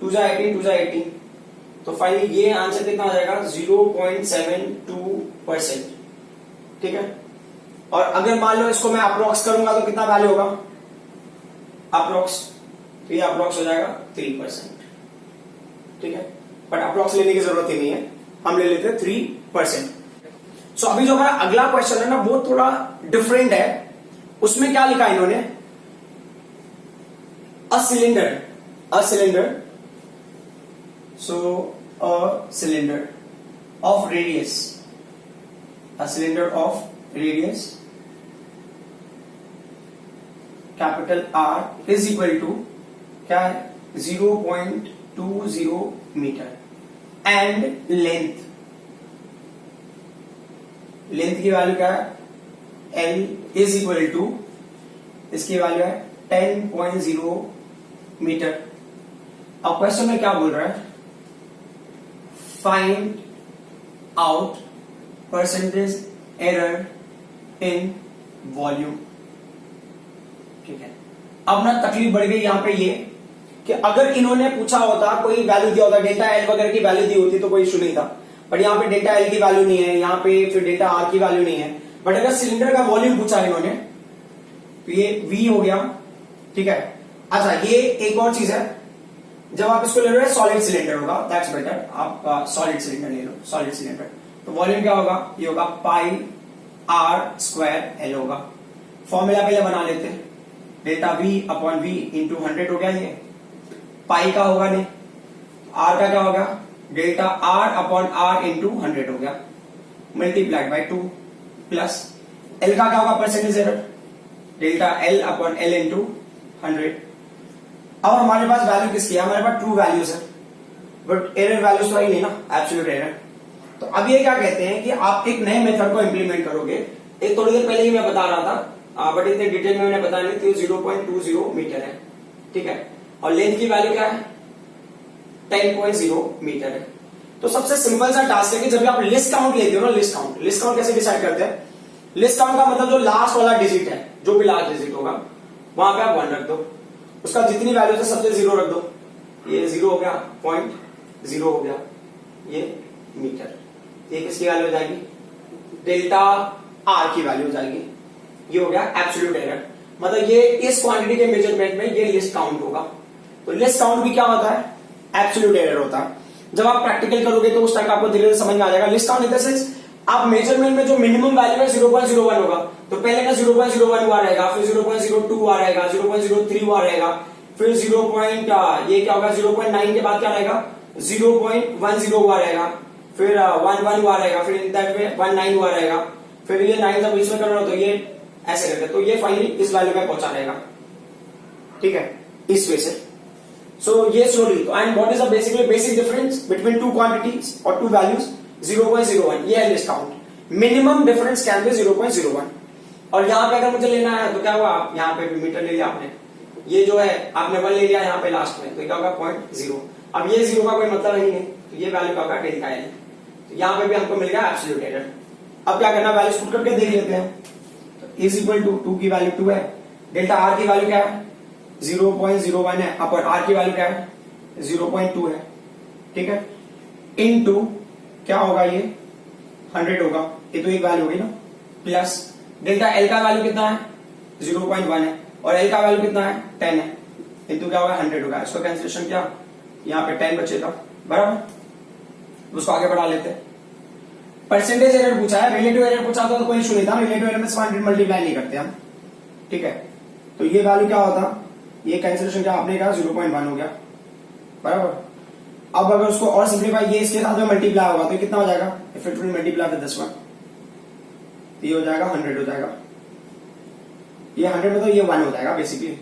2 जा 18, 2 जा 18, तो फाइनली ये आंसर कितना आ जाएगा 0.72%। ठीक है, और अगर मान लो इसको मैं अप्रोक्स करूंगा तो कितना वैल्यू होगा अप्रोक्स, तो ये अप्रोक्स हो जाएगा 3%। ठीक है, बट अप्रोक्स लेने की जरूरत ही नहीं है, हम ले लेते हैं 3%। सो अभी जो हमारा अगला क्वेश्चन है ना वो थोड़ा डिफरेंट है, उसमें क्या लिखा है इन्होंने, a cylinder so a cylinder of radius, a cylinder of radius capital R is equal to क्या है 0.20 मीटर एंड लेंथ की वैल्यू क्या है L is equal to इसकी वैल्यू है 10.0 मीटर। अब क्वेश्चन में क्या बोल रहा है, find out percentage error in volume. ठीक है, अब ना तकलीफ बढ़ गई यहां पे ये कि अगर इन्होंने पूछा होता, कोई वैल्यू दिया होता, डेल्टा एल वगैरह की वैल्यू दी होती तो कोई इशू नहीं था, बट यहाँ पे डेल्टा एल की वैल्यू नहीं है, यहाँ पे फिर डेल्टा आर की वैल्यू नहीं है, बट अगर सिलेंडर का वॉल्यूम पूछा है इन्होंने तो ये वी हो गया। ठीक है, अच्छा ये एक और चीज है, जब आप इसको ले रहे हो सॉलिड सिलेंडर होगा, दैट्स बेटर, आप सॉलिड सिलेंडर ले लो, सॉलिड सिलेंडर, तो वॉल्यूम क्या होगा, ये होगा पाई आर स्क्वायर एल होगा। फॉर्मूला पहले बना लेते हैं, delta V upon V into 100 हो गया, ये पाई का होगा नहीं, आर का क्या होगा, delta R upon R into 100 हो गया, मल्टीप्लाइड बाय 2 प्लस एल का क्या होगा percentage error, delta L upon L into 100। अब हमारे पास वैल्यू किसकी है, हमारे पास ट्रू वैल्यूज है, बट एरर वैल्यूज तो आई नहीं ना, एब्सोल्यूट एरर। तो अब ये क्या कहते हैं कि आप एक नए मेथड को इंप्लीमेंट करोगे, एक थोड़ी देर पहले ही मैं बता रहा था, बट इतने डिटेल में मैंने बताया नहीं, तो 0.20 मीटर है। ठीक है, और लेंथ की वैल्यू क्या है 10.0 मीटर है। तो सबसे सिंपल सा टास्क है कि जब आप लिस्ट काउंट लेते हो ना, लिस्ट काउंट कैसे डिसाइड करते हैं, लिस्ट काउंट का मतलब जो लास्ट वाला डिजिट है, जो भी लास्ट डिजिट होगा वहां पे आप 1 रख दो, उसका जितनी वैल्यू है सबसे 0 रख दो, ये 0 हो गया, 0.0 हो गया, ये मीटर, ये किसकी वैल्यू हो जाएगी, डेल्टा आर की वैल्यू हो जाएगी, ये हो गया एब्सोल्यूट एरर। मतलब ये इस क्वांटिटी के मेजरमेंट में ये लिस्ट काउंट होगा। तो लिस्ट काउंट भी क्या होता है, एब्सोल्यूट एरर होता है। जब आप प्रैक्टिकल करोगे तो उस टाइम आपको धीरे धीरे समझ में आ जाएगा। List count in the sense आप मेजरमेंट में जो मिनिमम वैल्यू है 0.01 होगा, तो पहले का 0.01 हुआ रहेगा, फिर 0.02 हुआ रहेगा, 0.03 हुआ रहेगा, फिर 0. ये क्या होगा 0.9 के बाद क्या रहेगा 0.10 हुआ रहेगा, फिर 1 हुआ रहेगा, फिर इन दैट वे 19 हुआ रहेगा, फिर ये 9 जब बीच में करना तो ये ऐसे करके, तो ये फाइनली इस वैल्यू में पहुंचा रहेगा। ठीक है, इस वे से। सो ये slowly, and what is the basic difference between two quantities और टू वैल्यूज 0.01, ये है list count. Minimum difference can be 0.01। और यहाँ पे अगर मुझे लेना है तो क्या हुआ, आप यहाँ पे मीटर ले लिया आपने, ये जो है आपने 1 ले लिया यहाँ पे लास्ट में, तो क्या होगा 0.0। अब ये 0 का कोई मतलब ही नहीं, तो ये वैल्यू का होगा डेल्टा एल। तो यहाँ पे भी हमको मिल गया एब्सोल्यूट एरर। अब क्या करना, वैल्यूज पुट करके देख लेते हैं। इज इक्वल टू 2 की वैल्यू 2 है, डेल्टा आर की वैल्यू क्या है 0.01 है, अपन आर की वैल्यू क्या है 0.2 है। ठीक है, इन टू क्या होगा, ये 100 होगा, ये तो एक वैल्यू होगी ना, प्लस डेल्टा एल का वैल्यू कितना है 0.1 है, और एल का वैल्यू कितना है 10 है, इंटू क्या होगा 100 होगा। इसको कैंसिलेशन क्या, यहाँ पे 10 बचेगा, बराबर। उसको आगे बढ़ा लेते हैं। परसेंटेज एरर पूछा है, रिलेटिव एरर पूछा तो कोई इशू नहीं था, रिलेटिव एरर में 100 मल्टीप्लाई नहीं करते हम। ठीक है, तो ये वैल्यू क्या होता, ये कैंसिलेशन क्या आपने कहा 0.1 हो गया, बराबर। अब अगर उसको और सिंप्लीफाई, ये इसके साथ में मल्टीप्लाई होगा तो कितना हो जाएगा, if it will multiply with this one, ये हो जाएगा 100 हो जाएगा, ये 100 में तो ये 1 हो जाएगा बेसिकली,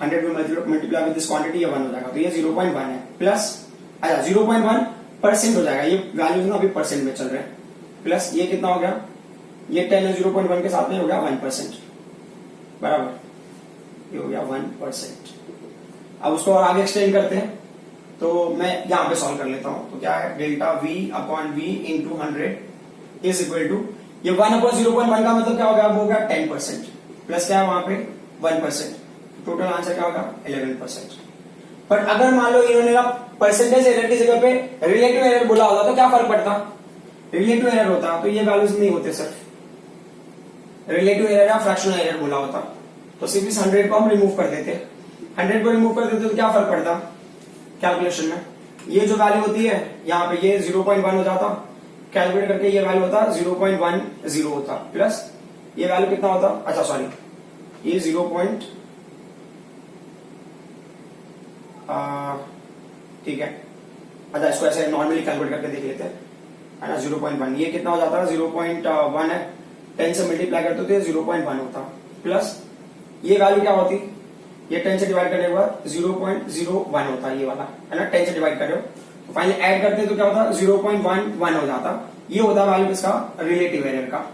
100 में मल्टीप्लाई विद दिस क्वांटिटी ये 1 हो जाएगा, तो ये 0.1 है प्लस, अच्छा 0.1 परसेंट हो जाएगा, ये वैल्यूज ना अभी परसेंट में चल रहे हैं, प्लस ये कितना हो गया, ये 10 है 0.1 के साथ में हो गया 1%, बराबर, ये हो गया 1%। अब उसको और आगे एक्सटेंड करते हैं, तो मैं यहां पे सॉल्व कर लेता हूं। तो क्या है, delta v upon v into 100 is equal to, ये 1 अपॉन 0.1 का मतलब क्या होगा, वो होगा 10%, प्लस क्या है वहां पे 1%, टोटल आंसर क्या होगा 11%। बट अगर मान लो इन्होंने ना परसेंटेज एरर की जगह पे रिलेटिव एरर बोला होता तो क्या फर्क पड़ता, रिलेटिव एरर होता तो ये वैल्यूज नहीं होते सर, रिलेटिव एरर या फ्रैक्शनल एरर बोला होता तो सिर्फ इस 100 को हम रिमूव कर देते, 100 को रिमूव कर देते तो क्या फर्क पड़ता कैलकुलेशन में, ये जो वैल्यू होती है यहाँ पे ये 0.1 हो जाता, कैलकुलेट करके ये वैल्यू होता 0.10 होता, प्लस ये वैल्यू कितना होता, अच्छा सॉरी ये 0. ठीक है, अच्छा इसको ऐसे नॉर्मली कैलकुलेट करके देख लेते हैं, है ना 0.1, ये कितना हो जाता है 0.1 है, 10 से मल्टीप्लाई करते तो 0.1 होता, प्लस ये वैल्यू क्या होती, ये 10 से डिवाइड करने के बाद 0.01 होता है, ये वाला है ना 10 से डिवाइड कर रहे हो तो फाइनली ऐड करते तो क्या होता 0.11 हो जाता, ये होता वैल्यू किसका, रिलेटिव एरर का।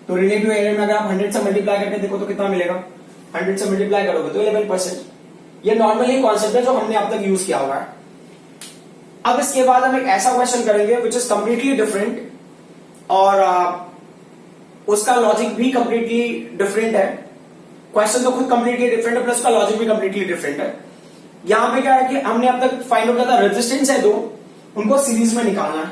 तो रिलेटिव एरर में अगर आप 100 से मल्टीप्लाई करके देखो तो कितना मिलेगा, 100 से मल्टीप्लाई करोगे तो 11%। ये नॉर्मली कॉन्सेप्ट है जो हमने अब तक यूज किया हुआ है। अब इसके बाद हम एक ऐसा क्वेश्चन करेंगे विच इज कंप्लीटली डिफरेंट और उसका लॉजिक भी कंप्लीटली डिफरेंट है, क्वेश्चन तो खुद कंप्लीटली डिफरेंट है प्लस उसका लॉजिक भी कंप्लीटली डिफरेंट है। यहां पे क्या है कि हमने अब तक फाइंड आउट किया था रेजिस्टेंस है दो, उनको सीरीज में निकालना है।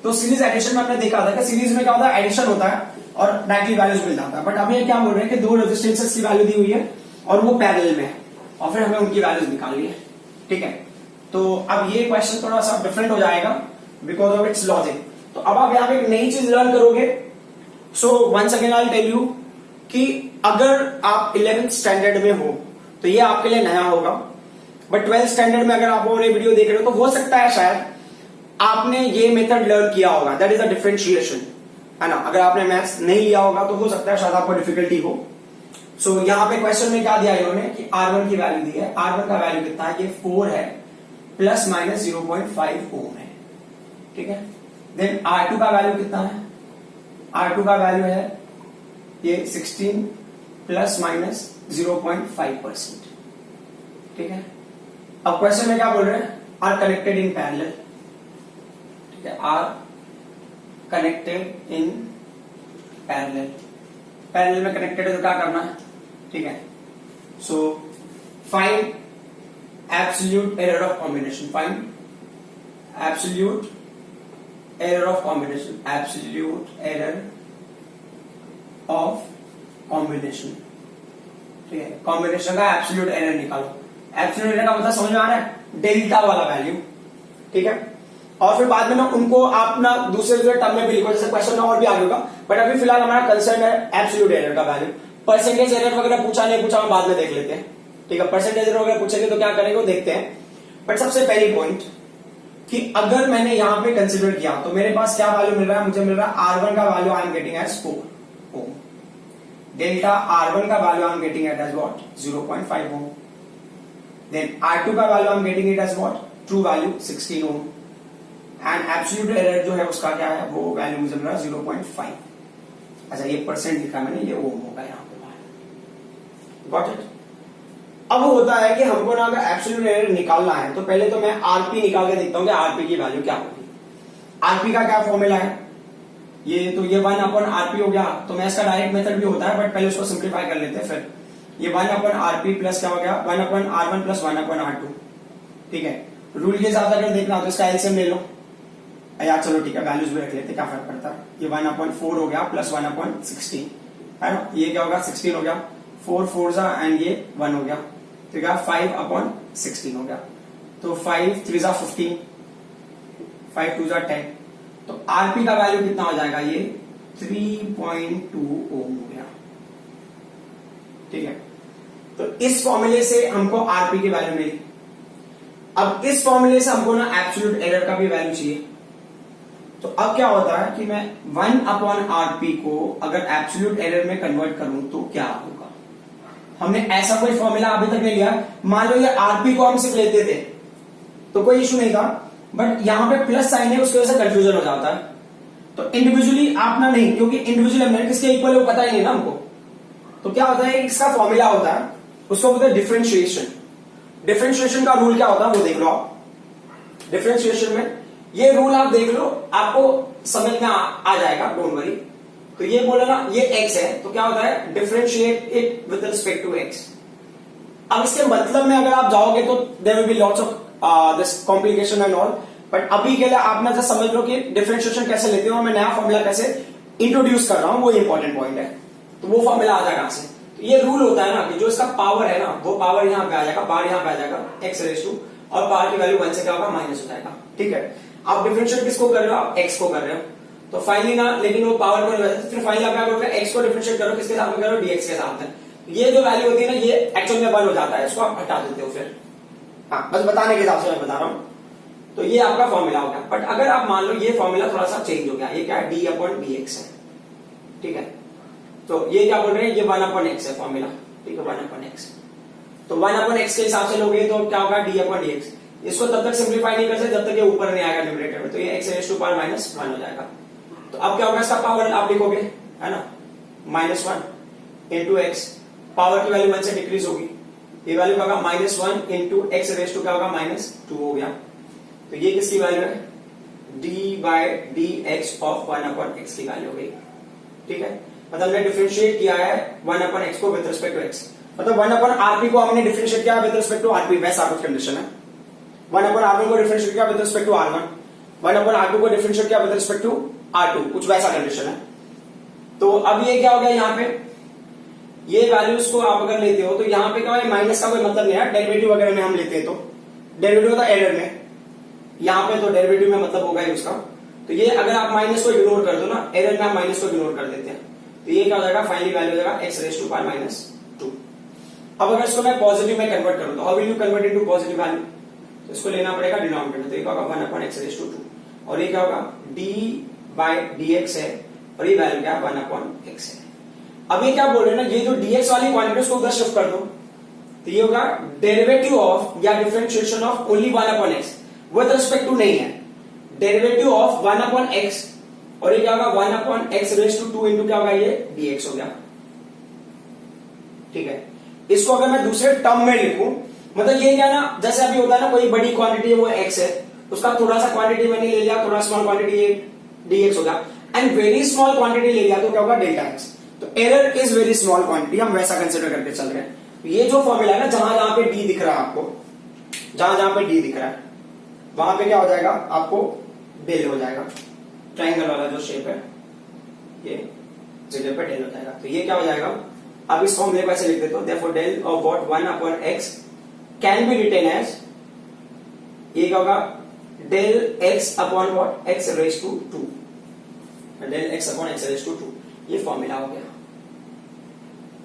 तो सीरीज एडिशन में हमने देखा था कि सीरीज में क्या होता है, एडिशन होता है और डायरेक्टली वैल्यूज मिल जाता है। बट अब ये क्या बोल रहे हैं कि दो रेजिस्टेंसेस की वैल्यू दी हुई है और वो पैरेलल में है और फिर हमें उनकी वैल्यूज निकालनी है, ठीक है। तो अब ये क्वेश्चन थोड़ा सा डिफरेंट हो जाएगा बिकॉज ऑफ इट्स लॉजिक। तो अब आप यहाँ पे एक नई चीज लर्न करोगे। So once again I tell you कि अगर आप 11th स्टैंडर्ड में हो तो ये आपके लिए नया होगा, बट 12th स्टैंडर्ड में अगर आप और ये वीडियो देख रहे हो तो हो सकता है शायद आपने ये मेथड लर्न किया होगा, दैट इज अ डिफरेंशिएशन, है ना। अगर आपने मैथ्स नहीं लिया होगा तो हो सकता है शायद आपको डिफिकल्टी हो। सो यहाँ पे क्वेश्चन में क्या दिया इन्होंने कि R1 की वैल्यू दी है, R1 का वैल्यू कितना है, ये 4 है प्लस माइनस 0.5 ओम है, ठीक है। देन R2 का वैल्यू कितना है, R2 का वैल्यू है ये 16 प्लस माइनस 0.5%, ठीक है। अब क्वेश्चन में क्या बोल रहे हैं, आर कनेक्टेड इन पैरेलल, ठीक है, are connected in parallel, parallel में कनेक्टेड है तो क्या करना है, ठीक है। So find absolute error of combination, find absolute error of combination, absolute error of combination, ठीक है। कॉम्बिनेशन का एब्सोल्यूट एरर निकालो। एब्सोल्यूट एरर का मतलब समझ में आ रहा है, डेल्टा वाला वैल्यू, ठीक है। और फिर बाद में ना उनको आप ना दूसरे टर्म में भी लिखो, जैसे क्वेश्चन में और भी आगे होगा, बट अभी फिलहाल हमारा कंसर्न है एब्सोल्यूट एरर का वैल्यू। परसेंटेज एरर वगैरह पूछा नहीं पूछा हम बाद में देख लेते हैं, ठीक है। परसेंटेज एरर वगैरह पूछेंगे तो क्या करेंगे वो देखते हैं। बट सबसे पहली पॉइंट कि अगर मैंने यहां पे कंसिडर किया तो मेरे पास क्या वैल्यू मिल रहा है, मुझे मिल रहा है R1 का value I am getting as 4 ohm, delta R1 का value I am getting at as what 0.5 ohm, then R2 का value I am getting it as what true value 16 ohm, and absolute error जो है उसका क्या है, वो value मुझे मिल रहा है 0.5। अच्छा ये परसेंट लिखा मैंने, ये ओम होगा यहाँ पे बाहर, गॉट इट। अब होता है कि हमको ना अगर एब्सोल्यूट एरर निकालना है तो पहले तो मैं आरपी निकाल के देखता हूं कि आरपी की वैल्यू क्या होगी। आरपी का क्या फॉर्मूला है, ये तो ये 1 अपॉन आरपी हो गया, तो मैं इसका डायरेक्ट मेथड भी होता है बट पहले उसको सिंप्लीफाई कर लेते हैं। फिर ये 1 अपॉन आरपी प्लस क्या हो गया 1 upon R1 plus 1 upon R2, ठीक है। रूल के हिसाब से अगर देखना हो तो इसका एलसीएम ले लो यार, चलो ठीक है वैल्यूज भी रख लेते, क्या फर्क पड़ता है। ये 1 अपॉन 4 हो गया प्लस 1 अपॉन 16, है ना, ये क्या होगा 16 हो गया, 4 4 जा एंड ये 1 हो गया, तो क्या 5 अपॉन 16 हो गया, तो 5 3 जा 15, 5 2 जा 10, तो आरपी का वैल्यू कितना हो जाएगा, ये 3.2 ओम हो गया, ठीक है। तो इस फॉर्मूले से हमको आरपी की वैल्यू मिली। अब इस फॉर्मूले से हमको ना एब्सोल्यूट एरर का भी वैल्यू चाहिए। तो अब क्या होता है कि मैं 1 अपॉन आरपी को अगर एब्सोल्यूट एरर में कन्वर्ट करूं तो क्या होगा। हमने ऐसा कोई फॉर्मूला अभी तक नहीं लिया। मान लो ये आरपी को हम सिर्फ लेते थे तो कोई इशू नहीं था, बट यहाँ पे प्लस साइन है, उसकी वजह से कंफ्यूजन हो जाता है। तो इंडिविजुअली आप ना नहीं, क्योंकि इंडिविजुअली हमने किसके इक्वल है वो पता ही नहीं ना हमको। तो क्या होता है, इसका फॉर्मूला होता है, उसको बोलते हैं डिफरेंशिएशन। डिफरेंशिएशन का रूल क्या होता है वो देख लो आप। डिफरेंशिएशन में ये रूल आप देख लो, आपको समझ में आ जाएगा, डोंट वरी। तो ये बोला ना, ये x है, तो क्या होता है, differentiate it with respect to x। अब इसके मतलब में अगर आप जाओगे तो there will be lots of this complication and all, but अभी के लिए आप ना जस्ट समझ लो कि डिफरेंशिएशन कैसे लेते हो और मैं नया फॉर्मूला कैसे इंट्रोड्यूस कर रहा हूं, वो इंपॉर्टेंट पॉइंट है। तो वो फॉर्मूला आ जाएगा से। तो ये रूल होता है ना कि जो इसका पावर है ना, वो पावर यहां पे आ जाएगा, पावर यहां पे आ जाएगा x रेज़ टू, और पावर की वैल्यू 1 से क्या होगा, माइनस हो जाएगा। ठीक है, आप डिफरेंशिएट किसको कर रहे हो, आप x को कर रहे हो। तो फाइनली ना, लेकिन वो पावर को फिर फाइनली आप क्या करोगे, x को डिफरेंशिएट करो, किसके साथ में करो, dx के साथ में। ये जो वैल्यू होती है ना, ये एक्चुअल में 1 हो जाता है, इसको आप हटा देते हो फिर। हाँ, बस बताने के हिसाब से मैं बता रहा हूं। तो ये आपका फॉर्मूला हो गया। बट अगर आप मान लो ये फॉर्मूला थोड़ा सा चेंज हो गया, ये क्या है, d/dx है। ठीक है, तो ये क्या बोल रहे हैं, ये 1/x है फॉर्मूला। ठीक है, 1/x। तो 1/x के हिसाब से लोगे तो क्या होगा, d/dx। इसको तब तक सिंप्लीफाई नहीं कर सकते जब तक ये ऊपर नहीं आएगा न्यूमरेटर में, तो ये x रेज़ टू पावर -1 हो जाएगा। तो अब क्या होगा, इसका पावर आप लिखोगे, है ना, -1 इंटू एक्स, पावर की वैल्यू 1 से डिक्रीज होगी, ये वैल्यू क्या होगा, -1 इंटू एक्स रेज़ टू क्या होगा, -2 हो गया। तो ये किसकी वैल्यू है, d/dx ऑफ 1/x की वैल्यू हो गई। ठीक है, मतलब हमने डिफरेंशिएट किया है 1/x को विद रिस्पेक्ट टू x, मतलब 1/rp को हमने डिफरेंशिएट किया विद रिस्पेक्ट टू rp, वैसा कुछ कंडीशन है। 1/r1 को डिफरेंशिएट किया with respect to r1, 1/r2 को डिफरेंशिएट किया विद रिस्पेक्ट टू r2, कुछ वैसा कंडीशन है। तो अब ये क्या हो गया, यहाँ पे ये वैल्यूज को आप अगर लेते हो तो यहाँ पे क्या है, माइनस का कोई मतलब नहीं है। डेरिवेटिव वगैरह में हम लेते हैं तो डेरिवेटिव होता है एरर में, यहाँ पे तो डेरिवेटिव में मतलब होगा ही उसका। तो ये अगर आप माइनस को इग्नोर कर दो ना, एरर में आप माइनस को इग्नोर कर देते हैं, तो ये क्या हो जाएगा, फाइनली वैल्यू हो जाएगा x रेज़ टू पावर -2। अब अगर इसको मैं पॉजिटिव में कन्वर्ट करूं तो how will you convert into positive value, तो इसको लेना पड़ेगा डिनोमिनेटर, तो ये क्या होगा 1/x रेज़ टू 2, और ये क्या होगा, d/dx है, और ये वैल्यू क्या है, 1/x है। अब ये क्या बोल रहे हैं ना, ये जो dx वाली क्वांटिटी उसको उधर शिफ्ट कर दो, तो ये होगा डेरिवेटिव ऑफ या differentiation of only 1/x, with respect to नहीं है, डेरिवेटिव ऑफ 1/x, और ये क्या होगा 1/x रेज़ टू 2 इंटू क्या होगा, ये dx हो गया। ठीक है, इसको अगर मैं दूसरे टर्म में लिखूं, मतलब ये क्या ना, जैसे अभी होता है ना, कोई बड़ी क्वांटिटी है वो x है, उसका थोड़ा सा क्वांटिटी मैंने ले लिया, थोड़ा स्मॉल क्वांटिटी ये dx हो गया, एंड वेरी स्मॉल क्वांटिटी ले लिया तो क्या होगा, डेल्टा x। तो error is very small quantity, हम वैसा कंसिडर करके चल रहे हैं। ये जो फॉर्मूला है ना, जहां जहां पे d दिख रहा है आपको, जहां जहां पे d दिख रहा है वहां पे क्या हो जाएगा, आपको डेल हो जाएगा, ट्राइंगल वाला जो शेप है ये जगह पे डेल हो जाएगा। तो ये क्या हो जाएगा, अब इस फॉर्मूले को ऐसे लिख देते हो, therefore del of what 1/x can be written as, ये क्या होगा, del x upon what, x raise to 2, del x upon x raise to 2, ये फॉर्मूला हो गया।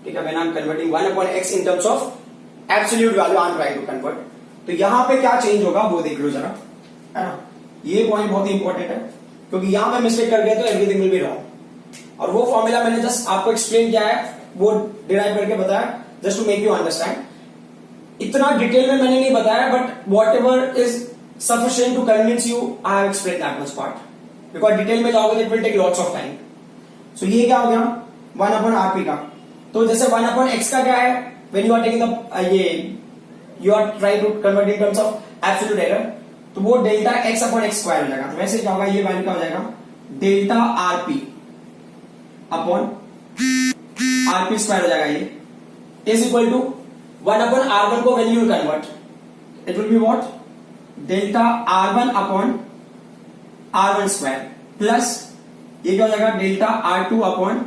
ठीक है, when I am converting 1/x in terms of absolute value, I am trying to convert. तो यहां पे क्या चेंज होगा वो देख लो जरा, है ना, ये पॉइंट बहुत ही इंपॉर्टेंट है, क्योंकि यहां पे मिस्टेक कर गए तो एवरीथिंग विल बी रॉन्ग। और वो फॉर्मूला मैंने जस्ट आपको एक्सप्लेन किया है, वो डिराइव करके बताया, just to make you understand. इतना डिटेल में मैंने नहीं बताया, but whatever is sufficient to convince you, I have explain that much part, because detail में जाओगे it will take lots of time. So ये क्या हो गया, 1/rp का। तो जैसे 1/x का क्या है, when you are taking the ये you are trying to convert in terms of absolute error, तो वो delta x upon x square हो जाएगा। तो वैसे क्या होगा, ये वैल्यू क्या हो जाएगा, delta rp upon rp square हो जाएगा, ये इज इक्वल टू 1/r1 को value convert, it will be what, delta r1 upon r1 square plus ये क्या हो जाएगा, delta r2 upon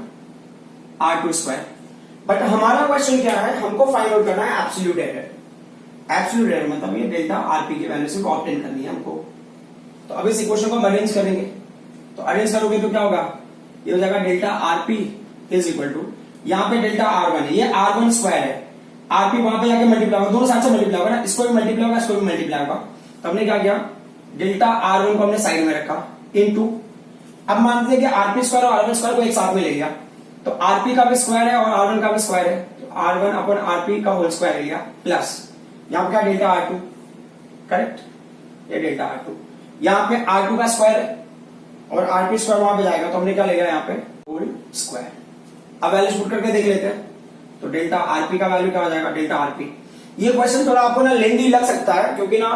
r2 square. But हमारा क्वेश्चन क्या है, हमको फाइंड आउट करना है एब्सोल्यूट एरर। एब्सोल्यूट एरर मतलब ये डेल्टा rp की वैल्यू से ऑब्टेन करनी है हमको। तो अब इस इक्वेशन को हम अरेंज करेंगे, तो अरेंज करोगे तो क्या होगा, ये हो जाएगा delta rp is equal to, यहाँ पे डेल्टा r1 है, ये r1 स्क्वायर है, rp वहां पे जाके मल्टीप्लाई होगा, दोनों साइड से मल्टीप्लाई होगा ना, इसको भी मल्टीप्लाई होगा, इसको भी मल्टीप्लाई होगा। तो हमने क्या किया, डेल्टा r1 को हमने साइड में रखा, इनटू, अब मानते हैं कि rp स्क्वायर और r1 स्क्वायर को एक साथ में ले लिया, तो rp का भी स्क्वायर है और r1 का भी स्क्वायर है, तो r1 अपॉन rp का होल स्क्वायर ले लिया, प्लस यहाँ पे क्या डेल्टा r2, करेक्ट, ये डेल्टा r2। यहाँ पे R2 का स्क्वायर है और RP स्क्वायर वहां पे जाएगा, तो हमने क्या ले लिया यहाँ पे होल स्क्वायर। अब वैल्यूज पुट करके देख लेते हैं। तो डेल्टा आरपी का वैल्यू क्या हो जाएगा, डेल्टा आरपी। ये क्वेश्चन थोड़ा आपको ना लेंदी लग सकता है क्योंकि ना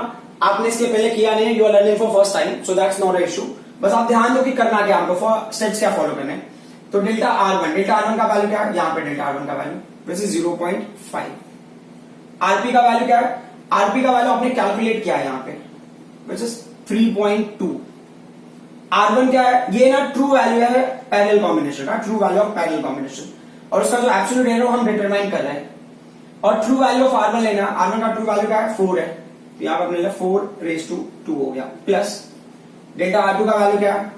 आपने इसके पहले किया नहीं है, you are learning for first time, so that's not a issue. बस आप ध्यान दो कि करना क्या हमको, स्टेप्स क्या फॉलो करने। तो डेल्टा R1 का वैल्यू क्या है, यहाँ पे डेल्टा R1 का वैल्यू विच इज 0.5। आरपी का वैल्यू क्या है, आरपी का वैल्यू आपने कैलकुलेट किया है यहाँ पे विच इज 3.2। R1 क्या है, ये ना ट्रू वैल्यू है पैरेलल कॉम्बिनेशन का, true value of parallel combination, और उसका जो एब्सोल्यूट एरर हम डिटरमाइन कर रहे हैं। और ट्रू वैल्यू ऑफ R1 लेना, R1 का ट्रू वैल्यू क्या है 4 है, तो यहाँ पर अपने 4⁻² हो गया, प्लस डेल्टा R2 का वैल्यू क्या है,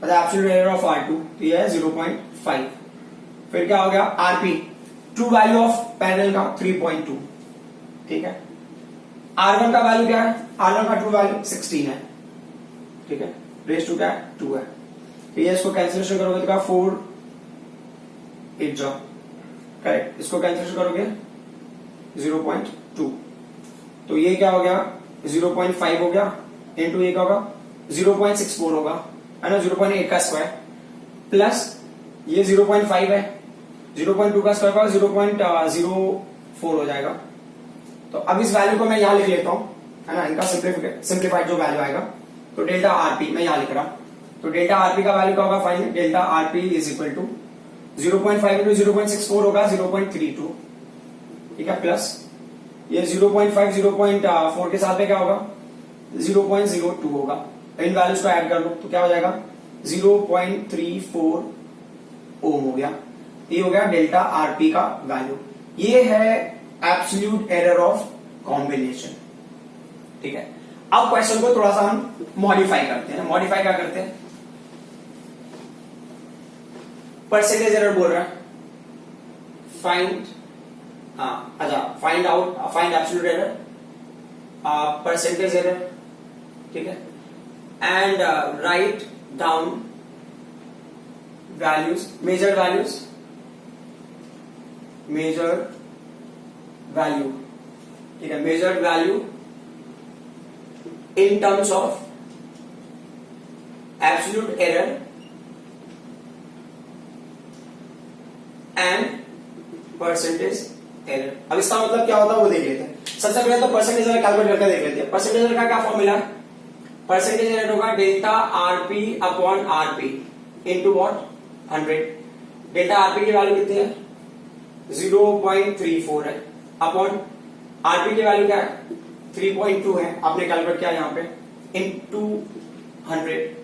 एब्सोल्यूट एरर ऑफ R2, तो ये है 0.5। फिर क्या हो गया RP, true value of parallel का 3.2, ठीक है। R1 का वैल्यू क्या है, R1 का ट्रू वैल्यू 16 है, ठीक है, रेस टू क्या है 2 है। तो ये इसको कैंसिलेशन करोगे तो क्या 4 8 जाओ, करेक्ट, इसको कैंसिलेशन करोगे 0.2, तो ये क्या हो गया 0.5 हो गया, इनटू ये क्या होगा 0.64 होगा, है ना, 0.8 का स्क्वायर प्लस ये 0.5 है, 0.2 का स्क्वायर का 0.04 हो जाएगा। तो अब इस वैल्यू को मैं यहां लिख लेता हूं, है ना, इनका सिंप्लीफाइड जो वैल्यू आएगा, तो डेल्टा आरपी मैं यहां लिख रहा हूं। तो डेल्टा आरपी का वैल्यू क्या होगा finally, delta RP is equal to 0.5 into 0.64 होगा 0.32, ठीक है, प्लस ये 0.5 0.4 के साथ में क्या होगा 0.02 होगा। इन वैल्यूज को ऐड कर लो तो क्या हो जाएगा 0.34 ओम हो गया। ये हो गया डेल्टा आरपी का वैल्यू। ये है एब्सोल्यूट एरर ऑफ कॉम्बिनेशन, ठीक है। अब क्वेश्चन को थोड़ा सा हम मॉडिफाई करते हैं। मॉडिफाई क्या करते हैं, परसेंटेज एरर बोल रहा है, फाइंड, अच्छा, find out, find absolute error, percentage error, ठीक है, and write down values, measure values, measure value, ठीक है, measure value in terms of absolute error and percentage error। अब इसका मतलब क्या होता है वो देख लेते हैं। सबसे पहले तो परसेंटेज एरर कैलकुलेट करके देख लेते हैं। परसेंटेज एरर का क्या फॉर्मूला है, परसेंटेज एरर होगा delta RP upon RP into what 100। Delta RP की वैल्यू कितनी है 0.34 है, अपॉन आरपी की वैल्यू क्या है 3.2 है, आपने कैलकुलेट किया यहाँ पे इनटू 100।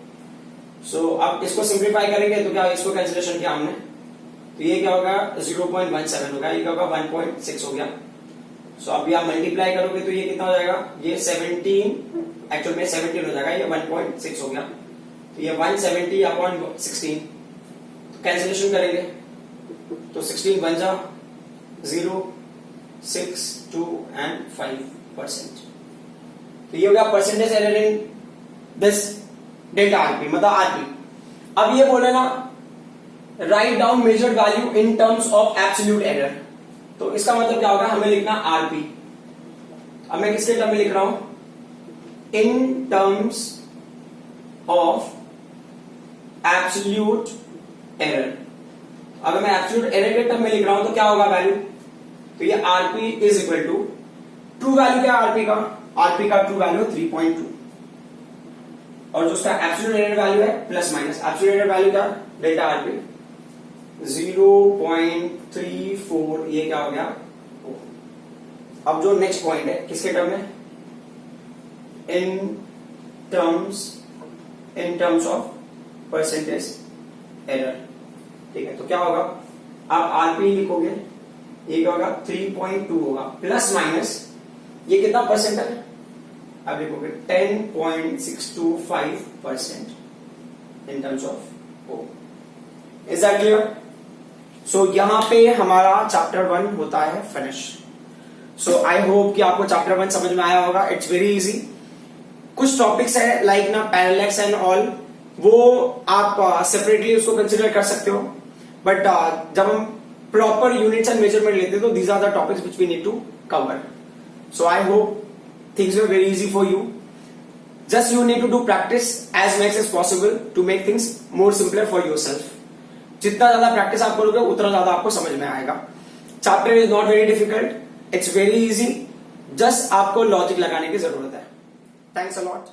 सो अब इसको सिंप्लीफाई करेंगे तो क्या, इसको कैंसिलेशन किया हमने, तो ये क्या होगा 0.17 होगा, ये क्या होगा 1.6 हो गया। सो अब आप मल्टीप्लाई करोगे तो ये कितना हो जाएगा, ये 17, एक्चुअल में 17 हो जाएगा, ये 1.6 हो गया, तो ये 170 अपॉन 16, कैंसिलेशन करेंगे तो 16 बन जा 0, 6, 2 एंड 5%। तो ये हो गया percentage error in this delta RP, मतलब आरपी। अब ये बोले ना write down measured value in terms of absolute error, तो इसका मतलब क्या होगा, हमें लिखना आरपी। अब मैं किसके टर्म में लिख रहा हूं, इन टर्म्स ऑफ एब्सोल्यूट एरर। अगर मैं एब्सोल्यूट एरर के टर्म में लिख रहा हूं तो क्या होगा वैल्यू, तो ये RP is equal to true value क्या आरपी का, आरपी का ट्रू वैल्यू 3.2 और जो उसका एब्सोल्यूट एरर वैल्यू है plus minus, absolute error value क्या डेल्टा आरपी 0.34, ये क्या हो गया। अब जो नेक्स्ट पॉइंट है किसके टर्म में, इन टर्म्स ऑफ परसेंटेज एरर, ठीक है। तो क्या होगा, आप आरपी लिखोगे, ये क्या होगा 3.2 होगा, प्लस माइनस ये कितना परसेंट है, अब लिखोगे 10.625% in terms of O. Is that clear. So यहां पे हमारा चैप्टर 1 होता है फिनिश। सो आई होप कि आपको चैप्टर 1 समझ में आया होगा। It's very easy. कुछ टॉपिक्स है लाइक ना पैरेलैक्स एंड ऑल, वो आप सेपरेटली उसको कंसिडर कर सकते हो, बट जब हम प्रॉपर यूनिट्स एंड मेजरमेंट लेते हैं तो these are the topics which we need to cover. So I hope things were very easy for you. Just you need to do practice as much as possible to make things more simpler for yourself. जितना ज्यादा practice आप करोगे उतना ज्यादा आपको समझ में आएगा. Chapter is not very difficult, it's very easy. Just आपको लॉजिक लगाने की जरूरत है. Thanks a lot.